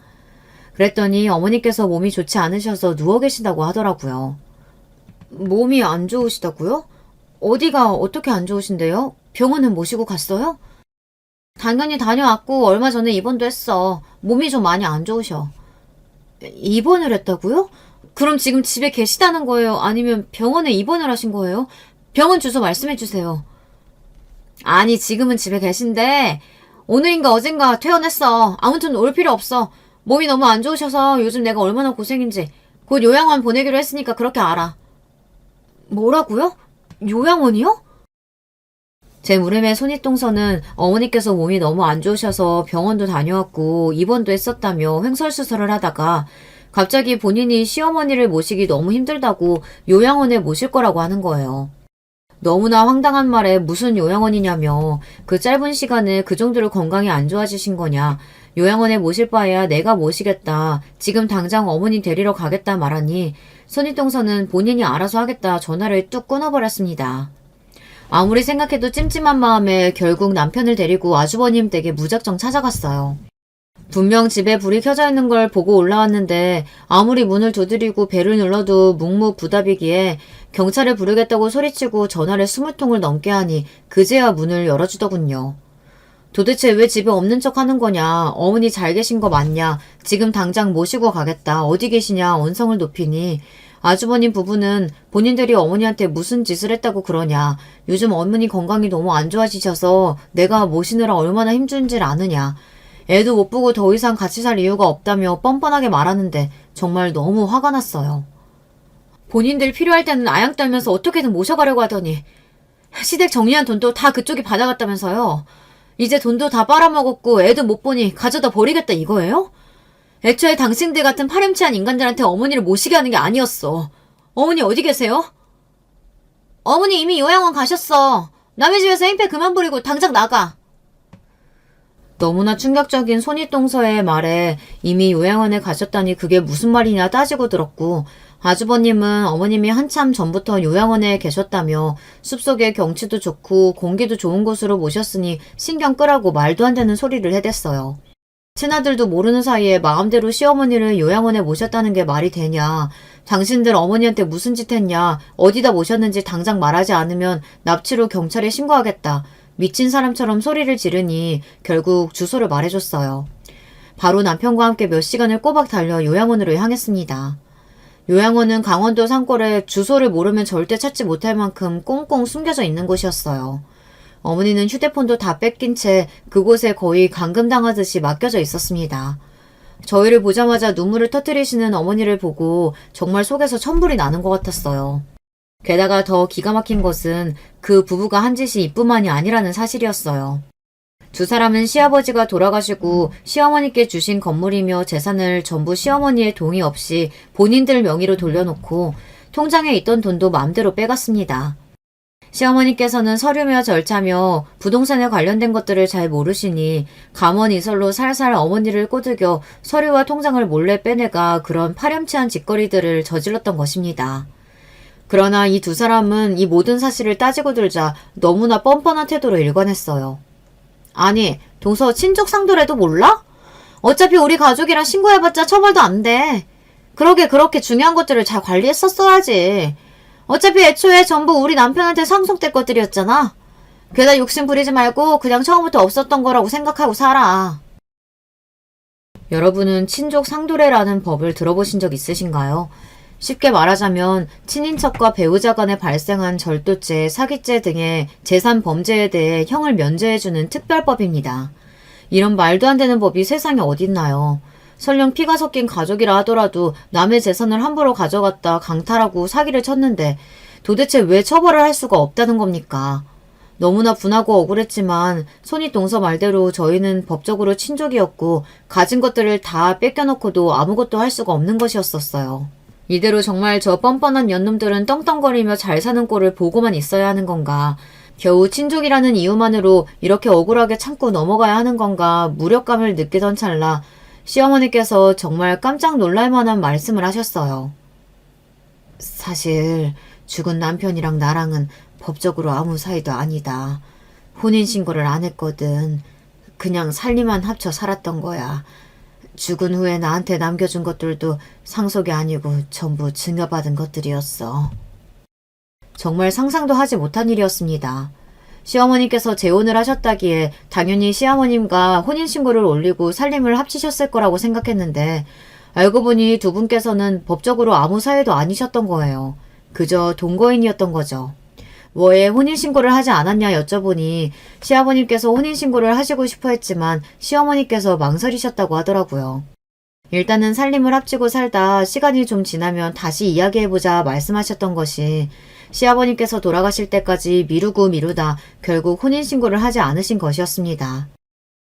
그랬더니 어머니께서 몸이 좋지 않으셔서 누워 계신다고 하더라고요. 몸이 안 좋으시다고요? 어디가 어떻게 안 좋으신데요? 병원은 모시고 갔어요? 당연히 다녀왔고 얼마 전에 입원도 했어. 몸이 좀 많이 안 좋으셔. 입원을 했다고요? 그럼 지금 집에 계시다는 거예요? 아니면 병원에 입원을 하신 거예요? 병원 주소 말씀해 주세요. 아니 지금은 집에 계신데 오늘인가 어젠가 퇴원했어. 아무튼 올 필요 없어. 몸이 너무 안 좋으셔서 요즘 내가 얼마나 고생인지 곧 요양원 보내기로 했으니까 그렇게 알아. 뭐라고요? 요양원이요? 제 무릎의 손윗동서는 어머니께서 몸이 너무 안 좋으셔서 병원도 다녀왔고 입원도 했었다며 횡설수설을 하다가 갑자기 본인이 시어머니를 모시기 너무 힘들다고 요양원에 모실 거라고 하는 거예요. 너무나 황당한 말에 무슨 요양원이냐며 그 짧은 시간에 그 정도로 건강이 안 좋아지신 거냐. 요양원에 모실 바에야 내가 모시겠다. 지금 당장 어머니 데리러 가겠다 말하니 손윗동서는 본인이 알아서 하겠다 전화를 뚝 끊어버렸습니다. 아무리 생각해도 찜찜한 마음에 결국 남편을 데리고 아주버님 댁에 무작정 찾아갔어요. 분명 집에 불이 켜져 있는 걸 보고 올라왔는데 아무리 문을 두드리고 벨을 눌러도 묵묵부답이기에 경찰을 부르겠다고 소리치고 전화를 20통을 넘게 하니 그제야 문을 열어주더군요. 도대체 왜 집에 없는 척 하는 거냐? 어머니 잘 계신 거 맞냐? 지금 당장 모시고 가겠다. 어디 계시냐? 언성을 높이니 아주버님 부부는 본인들이 어머니한테 무슨 짓을 했다고 그러냐. 요즘 어머니 건강이 너무 안 좋아지셔서 내가 모시느라 얼마나 힘든지를 아느냐. 애도 못 보고 더 이상 같이 살 이유가 없다며 뻔뻔하게 말하는데 정말 너무 화가 났어요. 본인들 필요할 때는 아양 떨면서 어떻게든 모셔가려고 하더니 시댁 정리한 돈도 다 그쪽이 받아갔다면서요. 이제 돈도 다 빨아먹었고 애도 못 보니 가져다 버리겠다 이거예요? 애초에 당신들 같은 파렴치한 인간들한테 어머니를 모시게 하는 게 아니었어. 어머니 어디 계세요? 어머니 이미 요양원 가셨어. 남의 집에서 행패 그만 부리고 당장 나가. 너무나 충격적인 손윗동서의 말에 이미 요양원에 가셨다니 그게 무슨 말이냐 따지고 들었고 아주버님은 어머님이 한참 전부터 요양원에 계셨다며 숲속의 경치도 좋고 공기도 좋은 곳으로 모셨으니 신경 끄라고 말도 안 되는 소리를 해댔어요. 친아들도 모르는 사이에 마음대로 시어머니를 요양원에 모셨다는 게 말이 되냐. 당신들 어머니한테 무슨 짓 했냐. 어디다 모셨는지 당장 말하지 않으면 납치로 경찰에 신고하겠다. 미친 사람처럼 소리를 지르니 결국 주소를 말해줬어요. 바로 남편과 함께 몇 시간을 꼬박 달려 요양원으로 향했습니다. 요양원은 강원도 산골에 주소를 모르면 절대 찾지 못할 만큼 꽁꽁 숨겨져 있는 곳이었어요. 어머니는 휴대폰도 다 뺏긴 채 그곳에 거의 감금당하듯이 맡겨져 있었습니다. 저희를 보자마자 눈물을 터뜨리시는 어머니를 보고 정말 속에서 천불이 나는 것 같았어요. 게다가 더 기가 막힌 것은 그 부부가 한 짓이 이뿐만이 아니라는 사실이었어요. 두 사람은 시아버지가 돌아가시고 시어머니께 주신 건물이며 재산을 전부 시어머니의 동의 없이 본인들 명의로 돌려놓고 통장에 있던 돈도 마음대로 빼갔습니다. 시어머니께서는 서류며 절차며 부동산에 관련된 것들을 잘 모르시니 감언이설로 살살 어머니를 꼬드겨 서류와 통장을 몰래 빼내가 그런 파렴치한 짓거리들을 저질렀던 것입니다. 그러나 이 두 사람은 이 모든 사실을 따지고 들자 너무나 뻔뻔한 태도로 일관했어요. 아니, 동서 친족 상도라도 몰라? 어차피 우리 가족이랑 신고해봤자 처벌도 안 돼. 그러게 그렇게 중요한 것들을 잘 관리했었어야지. 어차피 애초에 전부 우리 남편한테 상속될 것들이었잖아. 게다 욕심 부리지 말고 그냥 처음부터 없었던 거라고 생각하고 살아. 여러분은 친족 상도례라는 법을 들어보신 적 있으신가요? 쉽게 말하자면 친인척과 배우자 간에 발생한 절도죄, 사기죄 등의 재산 범죄에 대해 형을 면제해주는 특별법입니다. 이런 말도 안 되는 법이 세상에 어딨나요? 설령 피가 섞인 가족이라 하더라도 남의 재산을 함부로 가져갔다 강탈하고 사기를 쳤는데 도대체 왜 처벌을 할 수가 없다는 겁니까? 너무나 분하고 억울했지만 손윗동서 말대로 저희는 법적으로 친족이었고 가진 것들을 다 뺏겨놓고도 아무것도 할 수가 없는 것이었었어요. 이대로 정말 저 뻔뻔한 년놈들은 떵떵거리며 잘 사는 꼴을 보고만 있어야 하는 건가? 겨우 친족이라는 이유만으로 이렇게 억울하게 참고 넘어가야 하는 건가? 무력감을 느끼던 찰나 시어머니께서 정말 깜짝 놀랄 만한 말씀을 하셨어요. 사실 죽은 남편이랑 나랑은 법적으로 아무 사이도 아니다. 혼인신고를 안 했거든. 그냥 살림만 합쳐 살았던 거야. 죽은 후에 나한테 남겨준 것들도 상속이 아니고 전부 증여받은 것들이었어. 정말 상상도 하지 못한 일이었습니다. 시어머니께서 재혼을 하셨다기에 당연히 시어머님과 혼인신고를 올리고 살림을 합치셨을 거라고 생각했는데 알고 보니 두 분께서는 법적으로 아무 사이도 아니셨던 거예요. 그저 동거인이었던 거죠. 왜 혼인신고를 하지 않았냐 여쭤보니 시아버님께서 혼인신고를 하시고 싶어 했지만 시어머니께서 망설이셨다고 하더라고요. 일단은 살림을 합치고 살다 시간이 좀 지나면 다시 이야기해보자 말씀하셨던 것이 시아버님께서 돌아가실 때까지 미루고 미루다 결국 혼인신고를 하지 않으신 것이었습니다.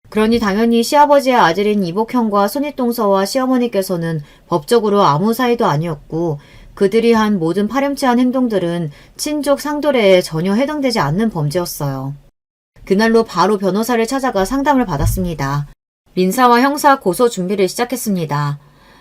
그러니 당연히 시아버지의 아들인 이복형과 손윗동서와 시어머니께서는 법적으로 아무 사이도 아니었고 그들이 한 모든 파렴치한 행동들은 친족 상도례에 전혀 해당되지 않는 범죄였어요. 그날로 바로 변호사를 찾아가 상담을 받았습니다. 민사와 형사 고소 준비를 시작했습니다.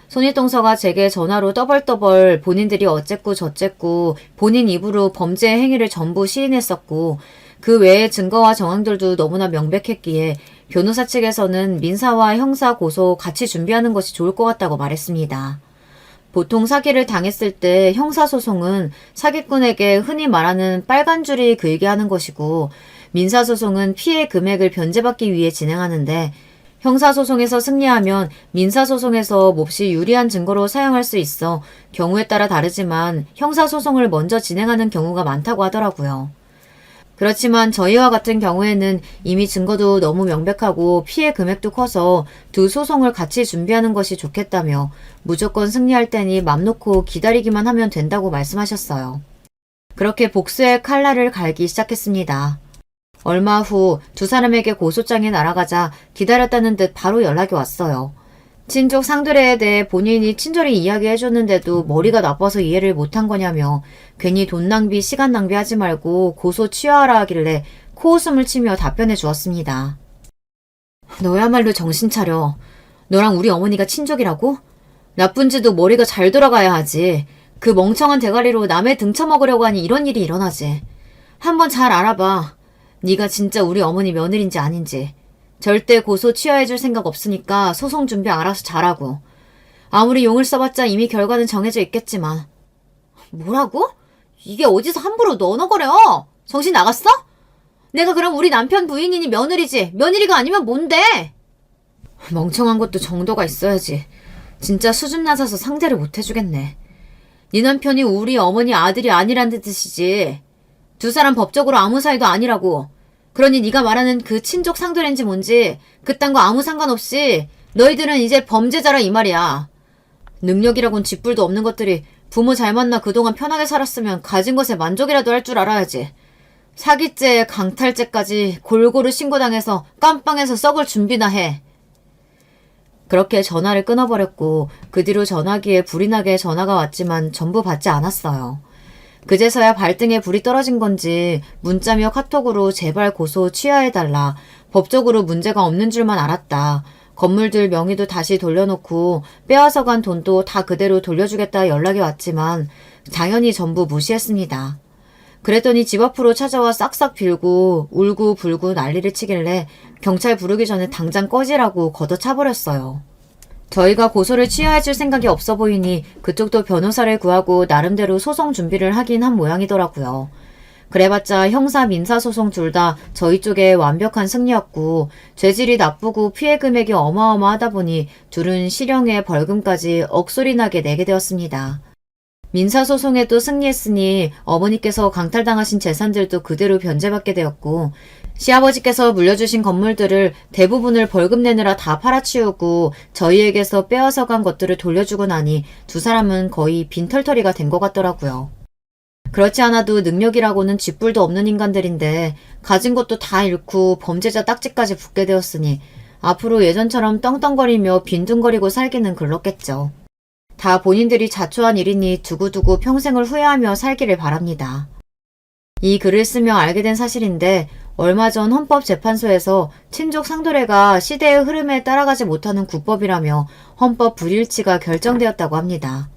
손익동서가 제게 전화로 떠벌떠벌 본인들이 어쨌고 저쨌고 본인 입으로 범죄 행위를 전부 시인했었고 그 외의 증거와 정황들도 너무나 명백했기에 변호사 측에서는 민사와 형사 고소 같이 준비하는 것이 좋을 것 같다고 말했습니다. 보통 사기를 당했을 때 형사소송은 사기꾼에게 흔히 말하는 빨간 줄이 길게 하는 것이고 민사소송은 피해 금액을 변제받기 위해 진행하는데 형사소송에서 승리하면 민사소송에서 몹시 유리한 증거로 사용할 수 있어 경우에 따라 다르지만 형사소송을 먼저 진행하는 경우가 많다고 하더라고요. 그렇지만 저희와 같은 경우에는 이미 증거도 너무 명백하고 피해 금액도 커서 두 소송을 같이 준비하는 것이 좋겠다며 무조건 승리할 테니 맘 놓고 기다리기만 하면 된다고 말씀하셨어요. 그렇게 복수의 칼날을 갈기 시작했습니다. 얼마 후 두 사람에게 고소장이 날아가자 기다렸다는 듯 바로 연락이 왔어요. 친족 상도례에 대해 본인이 친절히 이야기해줬는데도 머리가 나빠서 이해를 못한 거냐며 괜히 돈 낭비, 시간 낭비하지 말고 고소 취하하라 하길래 코웃음을 치며 답변해 주었습니다. 너야말로 정신 차려. 너랑 우리 어머니가 친족이라고? 나쁜 짓도 머리가 잘 돌아가야 하지. 그 멍청한 대가리로 남의 등쳐먹으려고 하니 이런 일이 일어나지. 한번 잘 알아봐. 네가 진짜 우리 어머니 며느리인지 아닌지. 절대 고소 취하해줄 생각 없으니까 소송 준비 알아서 잘하고. 아무리 용을 써봤자 이미 결과는 정해져 있겠지만. 뭐라고? 이게 어디서 함부로 너너거려? 정신 나갔어? 내가 그럼 우리 남편 부인이니 며느리지. 며느리가 아니면 뭔데? 멍청한 것도 정도가 있어야지. 진짜 수준 낮아서 상대를 못 해주겠네. 네 남편이 우리 어머니 아들이 아니란 뜻이지. 두 사람 법적으로 아무 사이도 아니라고. 그러니 네가 말하는 그 친족 상도례인지 뭔지 그딴 거 아무 상관없이 너희들은 이제 범죄자라 이 말이야. 능력이라곤 쥐뿔도 없는 것들이 부모 잘 만나 그동안 편하게 살았으면 가진 것에 만족이라도 할 줄 알아야지. 사기죄, 강탈죄까지 골고루 신고당해서 깜빵에서 썩을 준비나 해. 그렇게 전화를 끊어버렸고 그 뒤로 전화기에 불이 나게 전화가 왔지만 전부 받지 않았어요. 그제서야 발등에 불이 떨어진 건지 문자며 카톡으로 제발 고소 취하해달라. 법적으로 문제가 없는 줄만 알았다. 건물들 명의도 다시 돌려놓고 빼앗아간 돈도 다 그대로 돌려주겠다 연락이 왔지만 당연히 전부 무시했습니다. 그랬더니 집 앞으로 찾아와 싹싹 빌고 울고 불고 난리를 치길래 경찰 부르기 전에 당장 꺼지라고 걷어차버렸어요. 저희가 고소를 취하해줄 생각이 없어 보이니 그쪽도 변호사를 구하고 나름대로 소송 준비를 하긴 한 모양이더라고요. 그래봤자 형사 민사소송 둘 다 저희 쪽에 완벽한 승리였고 죄질이 나쁘고 피해 금액이 어마어마하다 보니 둘은 실형에 벌금까지 억소리 나게 내게 되었습니다. 민사소송에도 승리했으니 어머니께서 강탈당하신 재산들도 그대로 변제받게 되었고 시아버지께서 물려주신 건물들을 대부분을 벌금 내느라 다 팔아치우고 저희에게서 빼앗아간 것들을 돌려주고 나니 두 사람은 거의 빈털터리가 된 것 같더라고요. 그렇지 않아도 능력이라고는 쥐뿔도 없는 인간들인데 가진 것도 다 잃고 범죄자 딱지까지 붙게 되었으니 앞으로 예전처럼 떵떵거리며 빈둥거리고 살기는 글렀겠죠. 다 본인들이 자초한 일이니 두고두고 평생을 후회하며 살기를 바랍니다. 이 글을 쓰며 알게 된 사실인데 얼마 전 헌법재판소에서 친족 상도례가 시대의 흐름에 따라가지 못하는 국법이라며 헌법 불일치가 결정되었다고 합니다.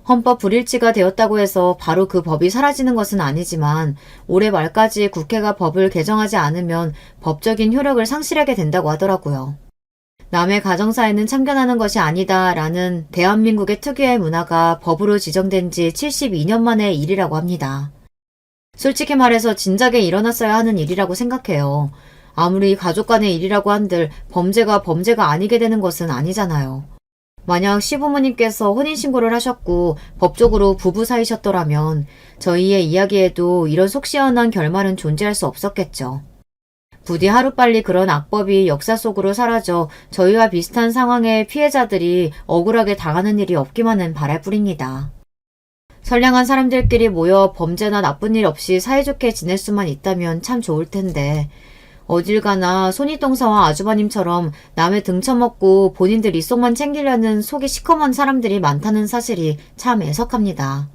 헌법 불일치가 되었다고 해서 바로 그 법이 사라지는 것은 아니지만 올해 말까지 국회가 법을 개정하지 않으면 법적인 효력을 상실하게 된다고 하더라고요. 남의 가정사에는 참견하는 것이 아니다라는 대한민국의 특유의 문화가 법으로 지정된 지 72년 만의 일이라고 합니다. 솔직히 말해서 진작에 일어났어야 하는 일이라고 생각해요. 아무리 가족 간의 일이라고 한들 범죄가 아니게 되는 것은 아니잖아요. 만약 시부모님께서 혼인신고를 하셨고 법적으로 부부 사이셨더라면 저희의 이야기에도 이런 속 시원한 결말은 존재할 수 없었겠죠. 부디 하루빨리 그런 악법이 역사 속으로 사라져 저희와 비슷한 상황의 피해자들이 억울하게 당하는 일이 없기만은 바랄 뿐입니다. 선량한 사람들끼리 모여 범죄나 나쁜 일 없이 사이좋게 지낼 수만 있다면 참 좋을 텐데 어딜 가나 손윗동사와 아주버님처럼 남의 등쳐먹고 본인들 이속만 챙기려는 속이 시커먼 사람들이 많다는 사실이 참 애석합니다.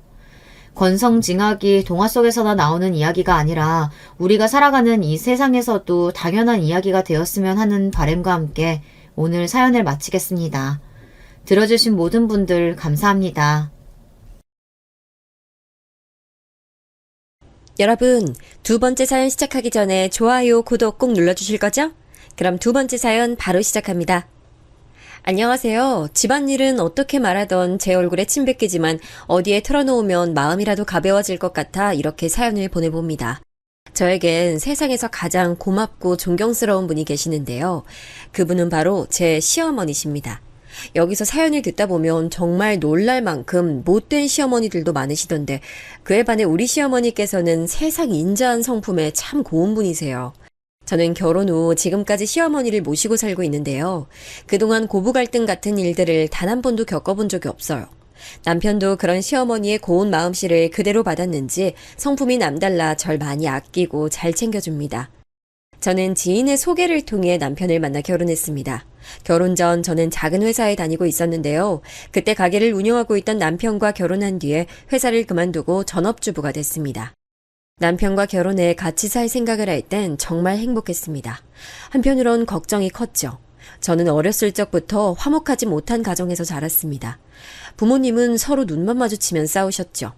권성징악이 동화 속에서나 나오는 이야기가 아니라 우리가 살아가는 이 세상에서도 당연한 이야기가 되었으면 하는 바람과 함께 오늘 사연을 마치겠습니다. 들어주신 모든 분들 감사합니다. 여러분, 두 번째 사연 시작하기 전에 좋아요, 구독 꼭 눌러주실 거죠? 그럼 두 번째 사연 바로 시작합니다. 안녕하세요. 집안일은 어떻게 말하던 제 얼굴에 침 뱉기지만 어디에 털어놓으면 마음이라도 가벼워질 것 같아 이렇게 사연을 보내봅니다. 저에겐 세상에서 가장 고맙고 존경스러운 분이 계시는데요. 그분은 바로 제 시어머니십니다. 여기서 사연을 듣다 보면 정말 놀랄 만큼 못된 시어머니들도 많으시던데 그에 반해 우리 시어머니께서는 세상 인자한 성품에 참 고운 분이세요. 저는 결혼 후 지금까지 시어머니를 모시고 살고 있는데요. 그동안 고부 갈등 같은 일들을 단 한 번도 겪어본 적이 없어요. 남편도 그런 시어머니의 고운 마음씨를 그대로 받았는지 성품이 남달라 절 많이 아끼고 잘 챙겨줍니다. 저는 지인의 소개를 통해 남편을 만나 결혼했습니다. 결혼 전 저는 작은 회사에 다니고 있었는데요. 그때 가게를 운영하고 있던 남편과 결혼한 뒤에 회사를 그만두고 전업주부가 됐습니다. 남편과 결혼해 같이 살 생각을 할 땐 정말 행복했습니다. 한편으론 걱정이 컸죠. 저는 어렸을 적부터 화목하지 못한 가정에서 자랐습니다. 부모님은 서로 눈만 마주치면 싸우셨죠.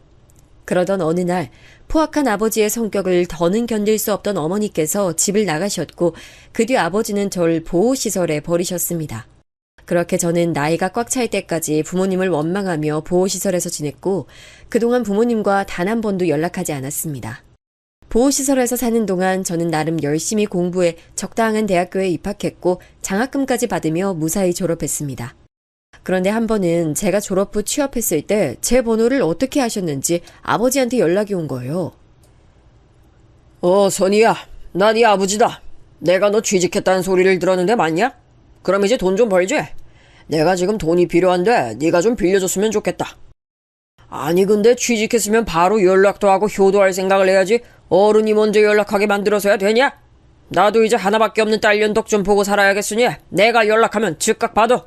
그러던 어느 날 포악한 아버지의 성격을 더는 견딜 수 없던 어머니께서 집을 나가셨고 그 뒤 아버지는 절 보호시설에 버리셨습니다. 그렇게 저는 나이가 꽉 찰 때까지 부모님을 원망하며 보호시설에서 지냈고 그동안 부모님과 단 한 번도 연락하지 않았습니다. 보호시설에서 사는 동안 저는 나름 열심히 공부해 적당한 대학교에 입학했고 장학금까지 받으며 무사히 졸업했습니다. 그런데 한 번은 제가 졸업 후 취업했을 때 제 번호를 어떻게 하셨는지 아버지한테 연락이 온 거예요. 선이야. 나 네 아버지다. 내가 너 취직했다는 소리를 들었는데 맞냐? 그럼 이제 돈 좀 벌지? 내가 지금 돈이 필요한데 네가 좀 빌려줬으면 좋겠다. 아니 근데 취직했으면 바로 연락도 하고 효도할 생각을 해야지 어른이 먼저 연락하게 만들어서야 되냐? 나도 이제 하나밖에 없는 딸 연덕 좀 보고 살아야겠으니 내가 연락하면 즉각 받아.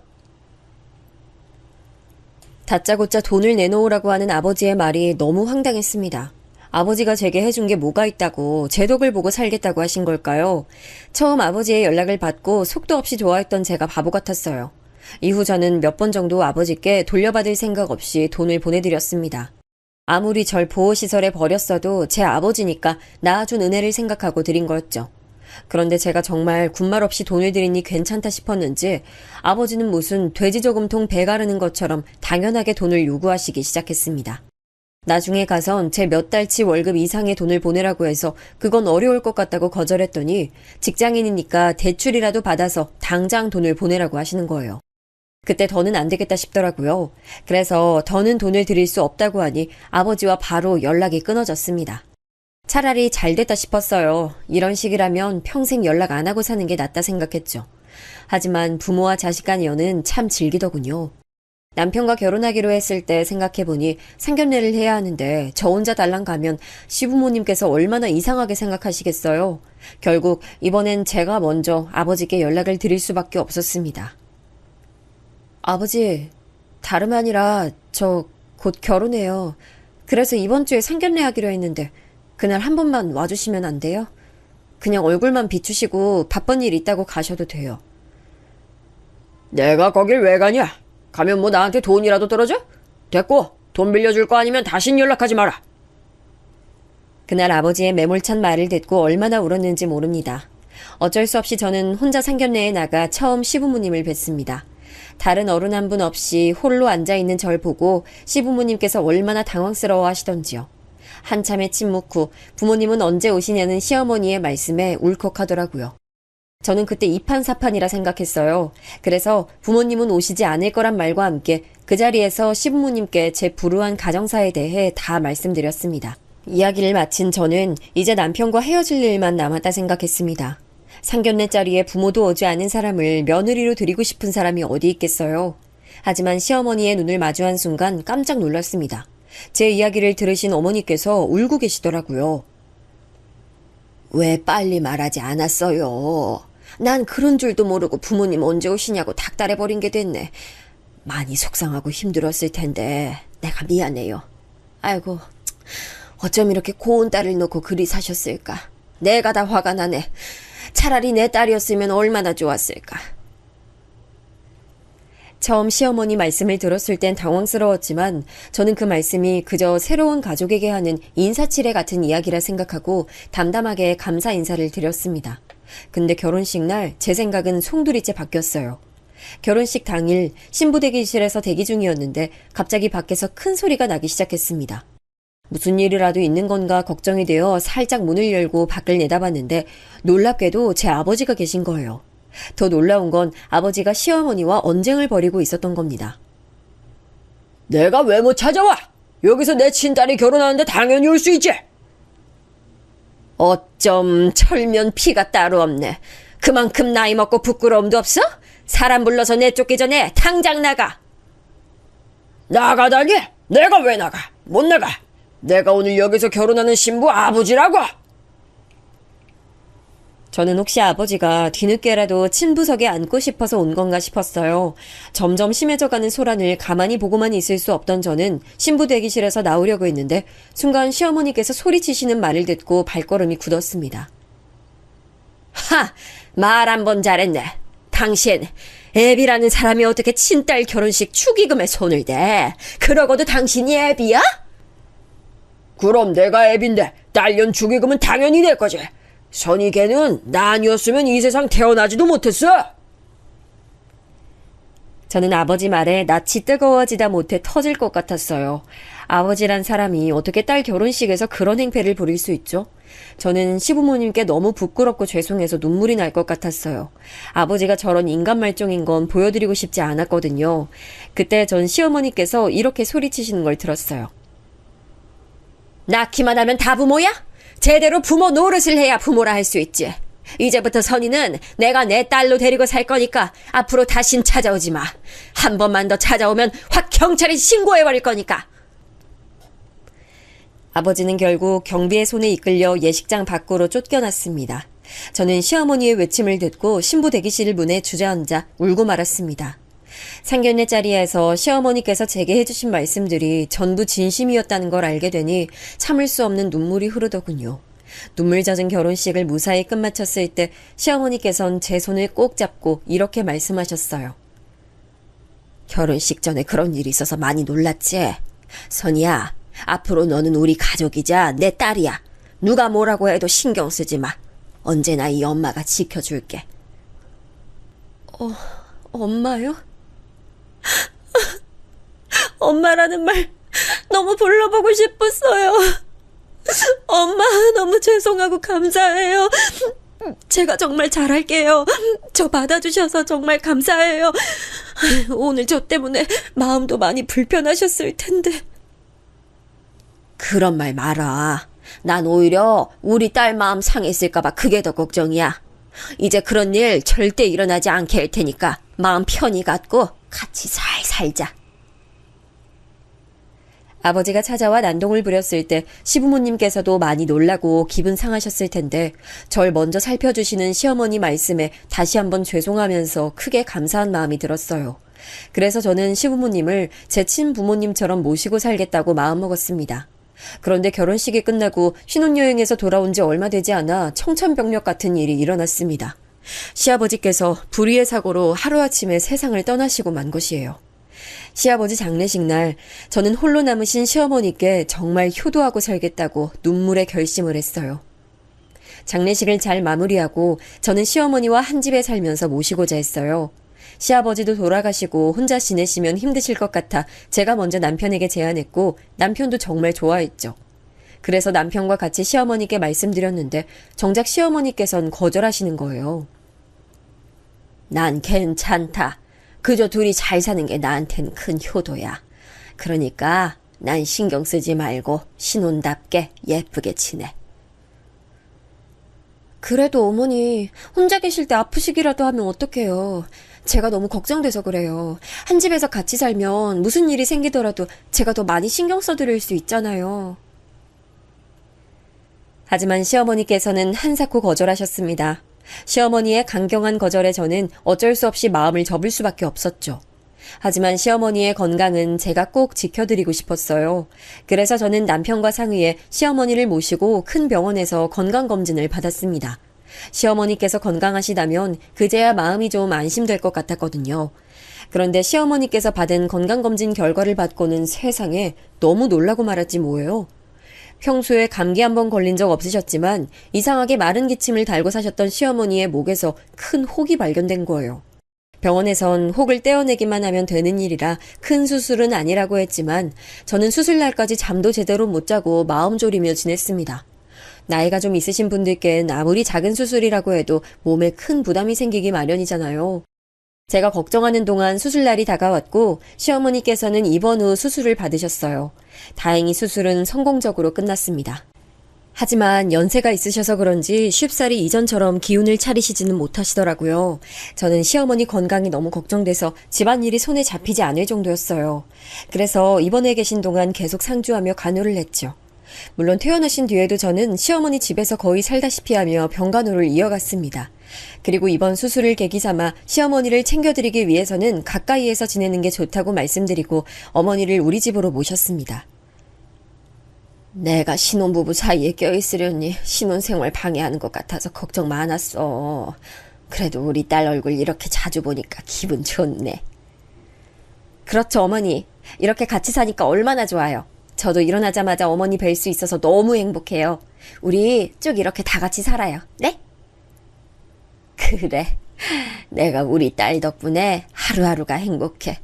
다짜고짜 돈을 내놓으라고 하는 아버지의 말이 너무 황당했습니다. 아버지가 제게 해준 게 뭐가 있다고 제 덕을 보고 살겠다고 하신 걸까요? 처음 아버지의 연락을 받고 속도 없이 좋아했던 제가 바보 같았어요. 이후 저는 몇 번 정도 아버지께 돌려받을 생각 없이 돈을 보내드렸습니다. 아무리 절 보호시설에 버렸어도 제 아버지니까 낳아준 은혜를 생각하고 드린 거였죠. 그런데 제가 정말 군말 없이 돈을 드리니 괜찮다 싶었는지 아버지는 무슨 돼지저금통 배 가르는 것처럼 당연하게 돈을 요구하시기 시작했습니다. 나중에 가선 제 몇 달치 월급 이상의 돈을 보내라고 해서 그건 어려울 것 같다고 거절했더니 직장인이니까 대출이라도 받아서 당장 돈을 보내라고 하시는 거예요. 그때 더는 안 되겠다 싶더라고요. 그래서 더는 돈을 드릴 수 없다고 하니 아버지와 바로 연락이 끊어졌습니다. 차라리 잘 됐다 싶었어요. 이런 식이라면 평생 연락 안 하고 사는 게 낫다 생각했죠. 하지만 부모와 자식 간 연은 참 질기더군요. 남편과 결혼하기로 했을 때 생각해보니 상견례를 해야 하는데 저 혼자 달랑 가면 시부모님께서 얼마나 이상하게 생각하시겠어요. 결국 이번엔 제가 먼저 아버지께 연락을 드릴 수밖에 없었습니다. 아버지, 다름 아니라 저 곧 결혼해요. 그래서 이번 주에 상견례 하기로 했는데 그날 한 번만 와주시면 안 돼요? 그냥 얼굴만 비추시고 바쁜 일 있다고 가셔도 돼요. 내가 거길 왜 가냐? 가면 뭐 나한테 돈이라도 떨어져? 됐고 돈 빌려줄 거 아니면 다신 연락하지 마라. 그날 아버지의 매몰찬 말을 듣고 얼마나 울었는지 모릅니다. 어쩔 수 없이 저는 혼자 상견례에 나가 처음 시부모님을 뵀습니다. 다른 어른 한 분 없이 홀로 앉아있는 절 보고 시부모님께서 얼마나 당황스러워 하시던지요. 한참의 침묵 후 부모님은 언제 오시냐는 시어머니의 말씀에 울컥하더라고요. 저는 그때 이판사판이라 생각했어요. 그래서 부모님은 오시지 않을 거란 말과 함께 그 자리에서 시부모님께 제 불우한 가정사에 대해 다 말씀드렸습니다. 이야기를 마친 저는 이제 남편과 헤어질 일만 남았다 생각했습니다. 상견례 자리에 부모도 오지 않은 사람을 며느리로 드리고 싶은 사람이 어디 있겠어요. 하지만 시어머니의 눈을 마주한 순간 깜짝 놀랐습니다. 제 이야기를 들으신 어머니께서 울고 계시더라고요. 왜 빨리 말하지 않았어요? 난 그런 줄도 모르고 부모님 언제 오시냐고 닥달해버린 게 됐네. 많이 속상하고 힘들었을 텐데 내가 미안해요. 아이고, 어쩜 이렇게 고운 딸을 놓고 그리 사셨을까. 내가 다 화가 나네. 차라리 내 딸이었으면 얼마나 좋았을까. 처음 시어머니 말씀을 들었을 땐 당황스러웠지만 저는 그 말씀이 그저 새로운 가족에게 하는 인사치레 같은 이야기라 생각하고 담담하게 감사 인사를 드렸습니다. 근데 결혼식 날 제 생각은 송두리째 바뀌었어요. 결혼식 당일 신부 대기실에서 대기 중이었는데 갑자기 밖에서 큰 소리가 나기 시작했습니다. 무슨 일이라도 있는 건가 걱정이 되어 살짝 문을 열고 밖을 내다봤는데 놀랍게도 제 아버지가 계신 거예요. 더 놀라운 건 아버지가 시어머니와 언쟁을 벌이고 있었던 겁니다. 내가 왜 못 찾아와? 여기서 내 친딸이 결혼하는데 당연히 올 수 있지. 어쩜 철면 피가 따로 없네. 그만큼 나이 먹고 부끄러움도 없어? 사람 불러서 내쫓기 전에 당장 나가. 나가다니? 내가 왜 나가? 못 나가. 내가 오늘 여기서 결혼하는 신부 아버지라고. 저는 혹시 아버지가 뒤늦게라도 친부석에 앉고 싶어서 온 건가 싶었어요. 점점 심해져가는 소란을 가만히 보고만 있을 수 없던 저는 신부 대기실에서 나오려고 했는데 순간 시어머니께서 소리치시는 말을 듣고 발걸음이 굳었습니다. 하! 말 한 번 잘했네. 당신, 애비라는 사람이 어떻게 친딸 결혼식 축의금에 손을 대? 그러고도 당신이 애비야? 그럼 내가 애비인데 딸년 축의금은 당연히 낼 거지. 선희 걔는 나 아니었으면 이 세상 태어나지도 못했어. 저는 아버지 말에 낯이 뜨거워지다 못해 터질 것 같았어요. 아버지란 사람이 어떻게 딸 결혼식에서 그런 행패를 부릴 수 있죠? 저는 시부모님께 너무 부끄럽고 죄송해서 눈물이 날 것 같았어요. 아버지가 저런 인간 말종인 건 보여드리고 싶지 않았거든요. 그때 전 시어머니께서 이렇게 소리치시는 걸 들었어요. 낳기만 하면 다 부모야? 제대로 부모 노릇을 해야 부모라 할 수 있지. 이제부터 선이는 내가 내 딸로 데리고 살 거니까 앞으로 다신 찾아오지 마. 한 번만 더 찾아오면 확 경찰에 신고해버릴 거니까. 아버지는 결국 경비의 손에 이끌려 예식장 밖으로 쫓겨났습니다. 저는 시어머니의 외침을 듣고 신부 대기실 문에 주저앉아 울고 말았습니다. 상견례 자리에서 시어머니께서 제게 해주신 말씀들이 전부 진심이었다는 걸 알게 되니 참을 수 없는 눈물이 흐르더군요. 눈물 젖은 결혼식을 무사히 끝마쳤을 때 시어머니께선 제 손을 꼭 잡고 이렇게 말씀하셨어요. 결혼식 전에 그런 일이 있어서 많이 놀랐지? 선이야, 앞으로 너는 우리 가족이자 내 딸이야. 누가 뭐라고 해도 신경 쓰지 마. 언제나 이 엄마가 지켜줄게. 엄마요? 엄마라는 말 너무 불러보고 싶었어요. 엄마 너무 죄송하고 감사해요. 제가 정말 잘할게요. 저 받아주셔서 정말 감사해요. 오늘 저 때문에 마음도 많이 불편하셨을 텐데. 그런 말 마라. 난 오히려 우리 딸 마음 상했을까봐 그게 더 걱정이야. 이제 그런 일 절대 일어나지 않게 할 테니까 마음 편히 갖고 같이 잘 살자. 아버지가 찾아와 난동을 부렸을 때 시부모님께서도 많이 놀라고 기분 상하셨을 텐데 절 먼저 살펴주시는 시어머니 말씀에 다시 한번 죄송하면서 크게 감사한 마음이 들었어요. 그래서 저는 시부모님을 제 친부모님처럼 모시고 살겠다고 마음먹었습니다. 그런데 결혼식이 끝나고 신혼여행에서 돌아온 지 얼마 되지 않아 청천벽력 같은 일이 일어났습니다. 시아버지께서 불의의 사고로 하루아침에 세상을 떠나시고 만 것이에요. 시아버지 장례식 날 저는 홀로 남으신 시어머니께 정말 효도하고 살겠다고 눈물의 결심을 했어요. 장례식을 잘 마무리하고 저는 시어머니와 한 집에 살면서 모시고자 했어요. 시아버지도 돌아가시고 혼자 지내시면 힘드실 것 같아 제가 먼저 남편에게 제안했고 남편도 정말 좋아했죠. 그래서 남편과 같이 시어머니께 말씀드렸는데 정작 시어머니께선 거절하시는 거예요. 난 괜찮다. 그저 둘이 잘 사는 게 나한텐 큰 효도야. 그러니까 난 신경 쓰지 말고 신혼답게 예쁘게 지내. 그래도 어머니 혼자 계실 때 아프시기라도 하면 어떡해요. 제가 너무 걱정돼서 그래요. 한 집에서 같이 살면 무슨 일이 생기더라도 제가 더 많이 신경 써드릴 수 있잖아요. 하지만 시어머니께서는 한사코 거절하셨습니다. 시어머니의 강경한 거절에 저는 어쩔 수 없이 마음을 접을 수밖에 없었죠. 하지만 시어머니의 건강은 제가 꼭 지켜드리고 싶었어요. 그래서 저는 남편과 상의해 시어머니를 모시고 큰 병원에서 건강검진을 받았습니다. 시어머니께서 건강하시다면 그제야 마음이 좀 안심될 것 같았거든요. 그런데 시어머니께서 받은 건강검진 결과를 받고는 세상에 너무 놀라고 말았지 뭐예요. 평소에 감기 한 번 걸린 적 없으셨지만 이상하게 마른 기침을 달고 사셨던 시어머니의 목에서 큰 혹이 발견된 거예요. 병원에선 혹을 떼어내기만 하면 되는 일이라 큰 수술은 아니라고 했지만 저는 수술날까지 잠도 제대로 못 자고 마음 졸이며 지냈습니다. 나이가 좀 있으신 분들께는 아무리 작은 수술이라고 해도 몸에 큰 부담이 생기기 마련이잖아요. 제가 걱정하는 동안 수술날이 다가왔고 시어머니께서는 입원 후 수술을 받으셨어요. 다행히 수술은 성공적으로 끝났습니다. 하지만 연세가 있으셔서 그런지 쉽사리 이전처럼 기운을 차리시지는 못하시더라고요. 저는 시어머니 건강이 너무 걱정돼서 집안일이 손에 잡히지 않을 정도였어요. 그래서 입원해 계신 동안 계속 상주하며 간호를 했죠. 물론 퇴원하신 뒤에도 저는 시어머니 집에서 거의 살다시피 하며 병간호를 이어갔습니다. 그리고 이번 수술을 계기 삼아 시어머니를 챙겨드리기 위해서는 가까이에서 지내는 게 좋다고 말씀드리고 어머니를 우리 집으로 모셨습니다. 내가 신혼부부 사이에 껴있으려니 신혼생활 방해하는 것 같아서 걱정 많았어. 그래도 우리 딸 얼굴 이렇게 자주 보니까 기분 좋네. 그렇죠, 어머니. 이렇게 같이 사니까 얼마나 좋아요. 저도 일어나자마자 어머니 뵐 수 있어서 너무 행복해요. 우리 쭉 이렇게 다 같이 살아요. 네? 그래. 내가 우리 딸 덕분에 하루하루가 행복해.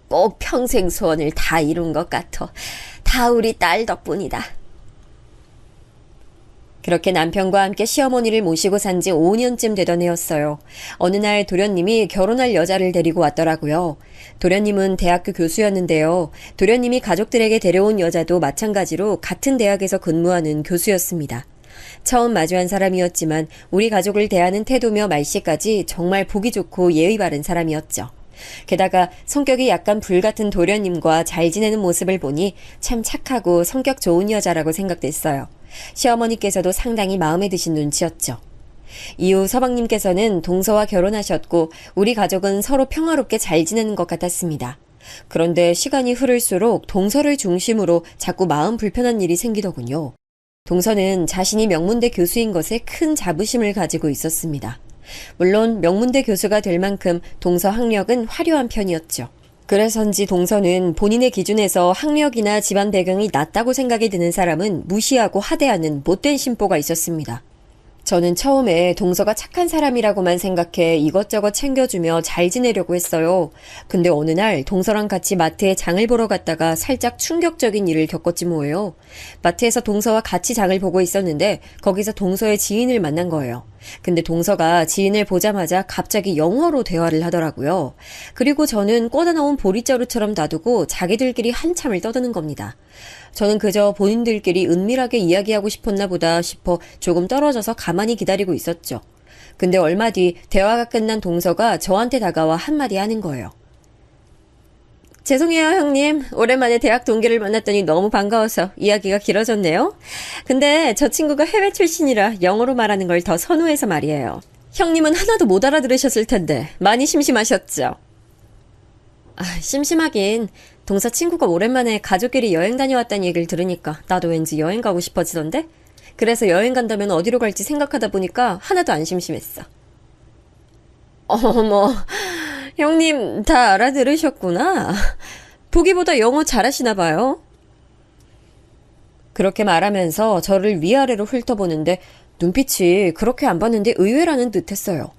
꼭 평생 소원을 다 이룬 것 같아. 다 우리 딸 덕분이다. 그렇게 남편과 함께 시어머니를 모시고 산 지 5년쯤 되던 해였어요. 어느 날 도련님이 결혼할 여자를 데리고 왔더라고요. 도련님은 대학교 교수였는데요. 도련님이 가족들에게 데려온 여자도 마찬가지로 같은 대학에서 근무하는 교수였습니다. 처음 마주한 사람이었지만 우리 가족을 대하는 태도며 말씨까지 정말 보기 좋고 예의 바른 사람이었죠. 게다가 성격이 약간 불같은 도련님과 잘 지내는 모습을 보니 참 착하고 성격 좋은 여자라고 생각됐어요. 시어머니께서도 상당히 마음에 드신 눈치였죠. 이후 서방님께서는 동서와 결혼하셨고 우리 가족은 서로 평화롭게 잘 지내는 것 같았습니다. 그런데 시간이 흐를수록 동서를 중심으로 자꾸 마음 불편한 일이 생기더군요. 동서는 자신이 명문대 교수인 것에 큰 자부심을 가지고 있었습니다. 물론 명문대 교수가 될 만큼 동서 학력은 화려한 편이었죠. 그래서인지 동서는 본인의 기준에서 학력이나 집안 배경이 낮다고 생각이 드는 사람은 무시하고 하대하는 못된 심보가 있었습니다. 저는 처음에 동서가 착한 사람이라고만 생각해 이것저것 챙겨주며 잘 지내려고 했어요. 근데 어느 날 동서랑 같이 마트에 장을 보러 갔다가 살짝 충격적인 일을 겪었지 뭐예요. 마트에서 동서와 같이 장을 보고 있었는데 거기서 동서의 지인을 만난 거예요. 근데 동서가 지인을 보자마자 갑자기 영어로 대화를 하더라고요. 그리고 저는 꽂아 놓은 보릿자루처럼 놔두고 자기들끼리 한참을 떠드는 겁니다. 저는 그저 본인들끼리 은밀하게 이야기하고 싶었나 보다 싶어 조금 떨어져서 가만히 기다리고 있었죠. 근데 얼마 뒤 대화가 끝난 동서가 저한테 다가와 한마디 하는 거예요. 죄송해요, 형님. 오랜만에 대학 동기를 만났더니 너무 반가워서 이야기가 길어졌네요. 근데 저 친구가 해외 출신이라 영어로 말하는 걸 더 선호해서 말이에요. 형님은 하나도 못 알아들으셨을 텐데 많이 심심하셨죠? 심심하긴. 동서 친구가 오랜만에 가족끼리 여행 다녀왔다는 얘기를 들으니까 나도 왠지 여행 가고 싶어지던데? 그래서 여행 간다면 어디로 갈지 생각하다 보니까 하나도 안 심심했어. 어머, 형님 다 알아들으셨구나. 보기보다 영어 잘하시나 봐요. 그렇게 말하면서 저를 위아래로 훑어보는데 눈빛이 그렇게 안 봤는데 의외라는 듯 했어요.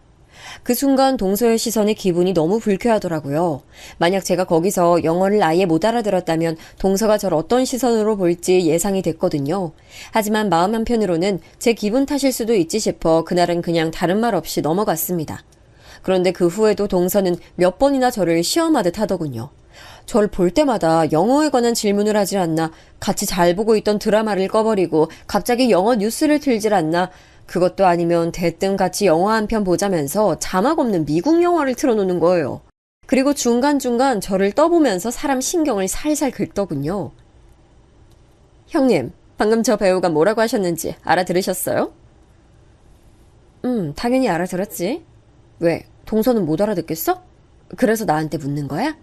그 순간 동서의 시선에 기분이 너무 불쾌하더라고요. 만약 제가 거기서 영어를 아예 못 알아들었다면 동서가 저를 어떤 시선으로 볼지 예상이 됐거든요. 하지만 마음 한편으로는 제 기분 탓일 수도 있지 싶어 그날은 그냥 다른 말 없이 넘어갔습니다. 그런데 그 후에도 동서는 몇 번이나 저를 시험하듯 하더군요. 저를 볼 때마다 영어에 관한 질문을 하질 않나, 같이 잘 보고 있던 드라마를 꺼버리고 갑자기 영어 뉴스를 틀질 않나, 그것도 아니면 대뜸 같이 영화 한 편 보자면서 자막 없는 미국 영화를 틀어놓는 거예요. 그리고 중간중간 저를 떠보면서 사람 신경을 살살 긁더군요. 형님, 방금 저 배우가 뭐라고 하셨는지 알아들으셨어요? 당연히 알아들었지. 왜, 동서는 못 알아듣겠어? 그래서 나한테 묻는 거야?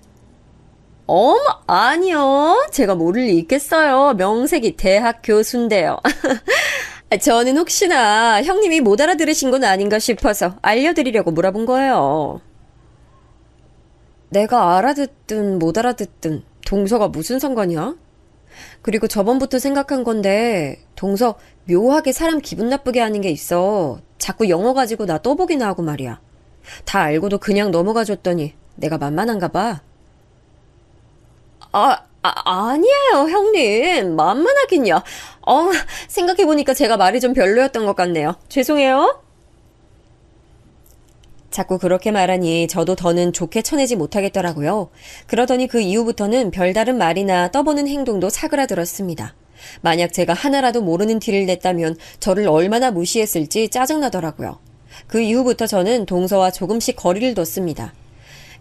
어머, 아니요. 제가 모를 리 있겠어요. 명색이 대학 교수인데요. 저는 혹시나 형님이 못 알아들으신 건 아닌가 싶어서 알려드리려고 물어본 거예요. 내가 알아듣든 못 알아듣든 동서가 무슨 상관이야? 그리고 저번부터 생각한 건데 동서 묘하게 사람 기분 나쁘게 하는 게 있어. 자꾸 영어 가지고 나 떠보기나 하고 말이야. 다 알고도 그냥 넘어가줬더니 내가 만만한가 봐. 아니에요, 형님. 만만하긴요. 생각해보니까 제가 말이 좀 별로였던 것 같네요. 죄송해요. 자꾸 그렇게 말하니 저도 더는 좋게 쳐내지 못하겠더라고요. 그러더니 그 이후부터는 별다른 말이나 떠보는 행동도 사그라들었습니다. 만약 제가 하나라도 모르는 티를 냈다면 저를 얼마나 무시했을지 짜증나더라고요. 그 이후부터 저는 동서와 조금씩 거리를 뒀습니다.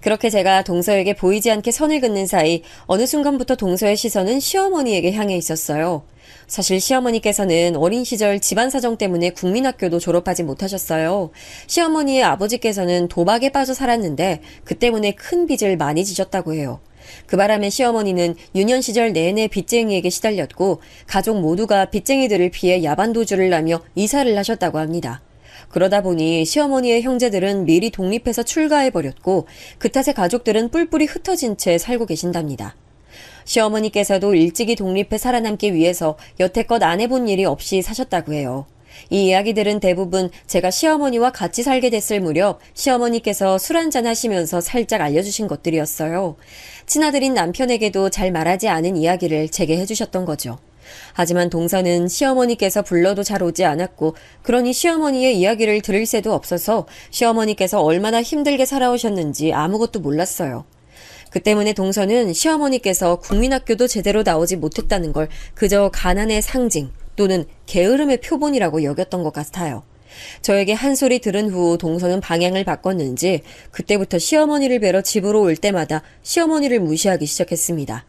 그렇게 제가 동서에게 보이지 않게 선을 긋는 사이 어느 순간부터 동서의 시선은 시어머니에게 향해 있었어요. 사실 시어머니께서는 어린 시절 집안 사정 때문에 국민학교도 졸업하지 못하셨어요. 시어머니의 아버지께서는 도박에 빠져 살았는데 그 때문에 큰 빚을 많이 지셨다고 해요. 그 바람에 시어머니는 유년 시절 내내 빚쟁이에게 시달렸고 가족 모두가 빚쟁이들을 피해 야반도주를 하며 이사를 하셨다고 합니다. 그러다 보니 시어머니의 형제들은 미리 독립해서 출가해버렸고 그 탓에 가족들은 뿔뿔이 흩어진 채 살고 계신답니다. 시어머니께서도 일찍이 독립해 살아남기 위해서 여태껏 안 해본 일이 없이 사셨다고 해요. 이 이야기들은 대부분 제가 시어머니와 같이 살게 됐을 무렵 시어머니께서 술 한잔 하시면서 살짝 알려주신 것들이었어요. 친아들인 남편에게도 잘 말하지 않은 이야기를 제게 해주셨던 거죠. 하지만 동서는 시어머니께서 불러도 잘 오지 않았고 그러니 시어머니의 이야기를 들을 새도 없어서 시어머니께서 얼마나 힘들게 살아오셨는지 아무것도 몰랐어요. 그 때문에 동서는 시어머니께서 국민학교도 제대로 나오지 못했다는 걸 그저 가난의 상징 또는 게으름의 표본이라고 여겼던 것 같아요. 저에게 한 소리 들은 후 동서는 방향을 바꿨는지 그때부터 시어머니를 뵈러 집으로 올 때마다 시어머니를 무시하기 시작했습니다.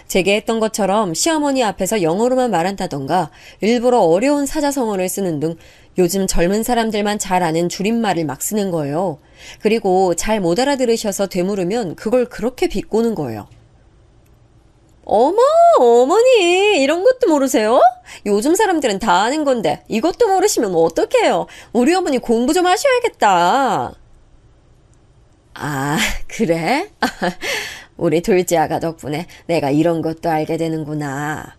제게 했던 것처럼 시어머니 앞에서 영어로만 말한다던가 일부러 어려운 사자성어를 쓰는 등 요즘 젊은 사람들만 잘 아는 줄임말을 막 쓰는 거예요. 그리고 잘 못 알아들으셔서 되물으면 그걸 그렇게 비꼬는 거예요. 어머, 어머니, 이런 것도 모르세요? 요즘 사람들은 다 아는 건데 이것도 모르시면 어떡해요? 우리 어머니 공부 좀 하셔야겠다. 아, 그래? 우리 둘째 아가 덕분에 내가 이런 것도 알게 되는구나.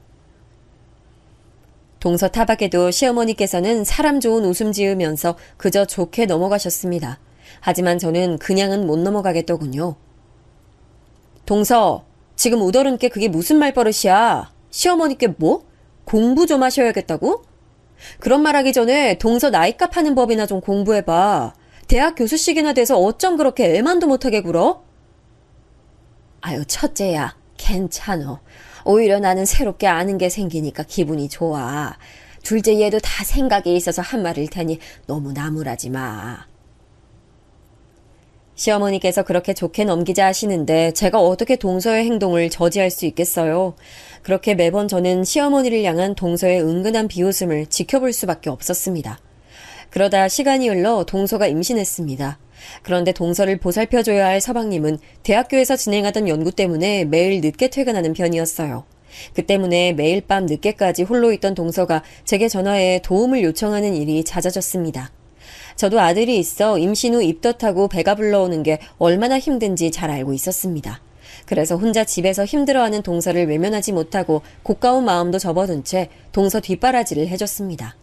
동서 타박에도 시어머니께서는 사람 좋은 웃음 지으면서 그저 좋게 넘어가셨습니다. 하지만 저는 그냥은 못 넘어가겠더군요. 동서, 지금 우더른께 그게 무슨 말버릇이야? 시어머니께 뭐? 공부 좀 하셔야겠다고? 그런 말하기 전에 동서 나이값 하는 법이나 좀 공부해봐. 대학 교수식이나 돼서 어쩜 그렇게 애만도 못하게 굴어? 아유, 첫째야, 괜찮어. 오히려 나는 새롭게 아는 게 생기니까 기분이 좋아. 둘째 얘도 다 생각이 있어서 한 말일 테니 너무 나무라지 마. 시어머니께서 그렇게 좋게 넘기자 하시는데 제가 어떻게 동서의 행동을 저지할 수 있겠어요? 그렇게 매번 저는 시어머니를 향한 동서의 은근한 비웃음을 지켜볼 수밖에 없었습니다. 그러다 시간이 흘러 동서가 임신했습니다. 그런데 동서를 보살펴줘야 할 서방님은 대학교에서 진행하던 연구 때문에 매일 늦게 퇴근하는 편이었어요. 그 때문에 매일 밤 늦게까지 홀로 있던 동서가 제게 전화해 도움을 요청하는 일이 잦아졌습니다. 저도 아들이 있어 임신 후 입덧하고 배가 불러오는 게 얼마나 힘든지 잘 알고 있었습니다. 그래서 혼자 집에서 힘들어하는 동서를 외면하지 못하고 고가운 마음도 접어둔 채 동서 뒷바라지를 해줬습니다.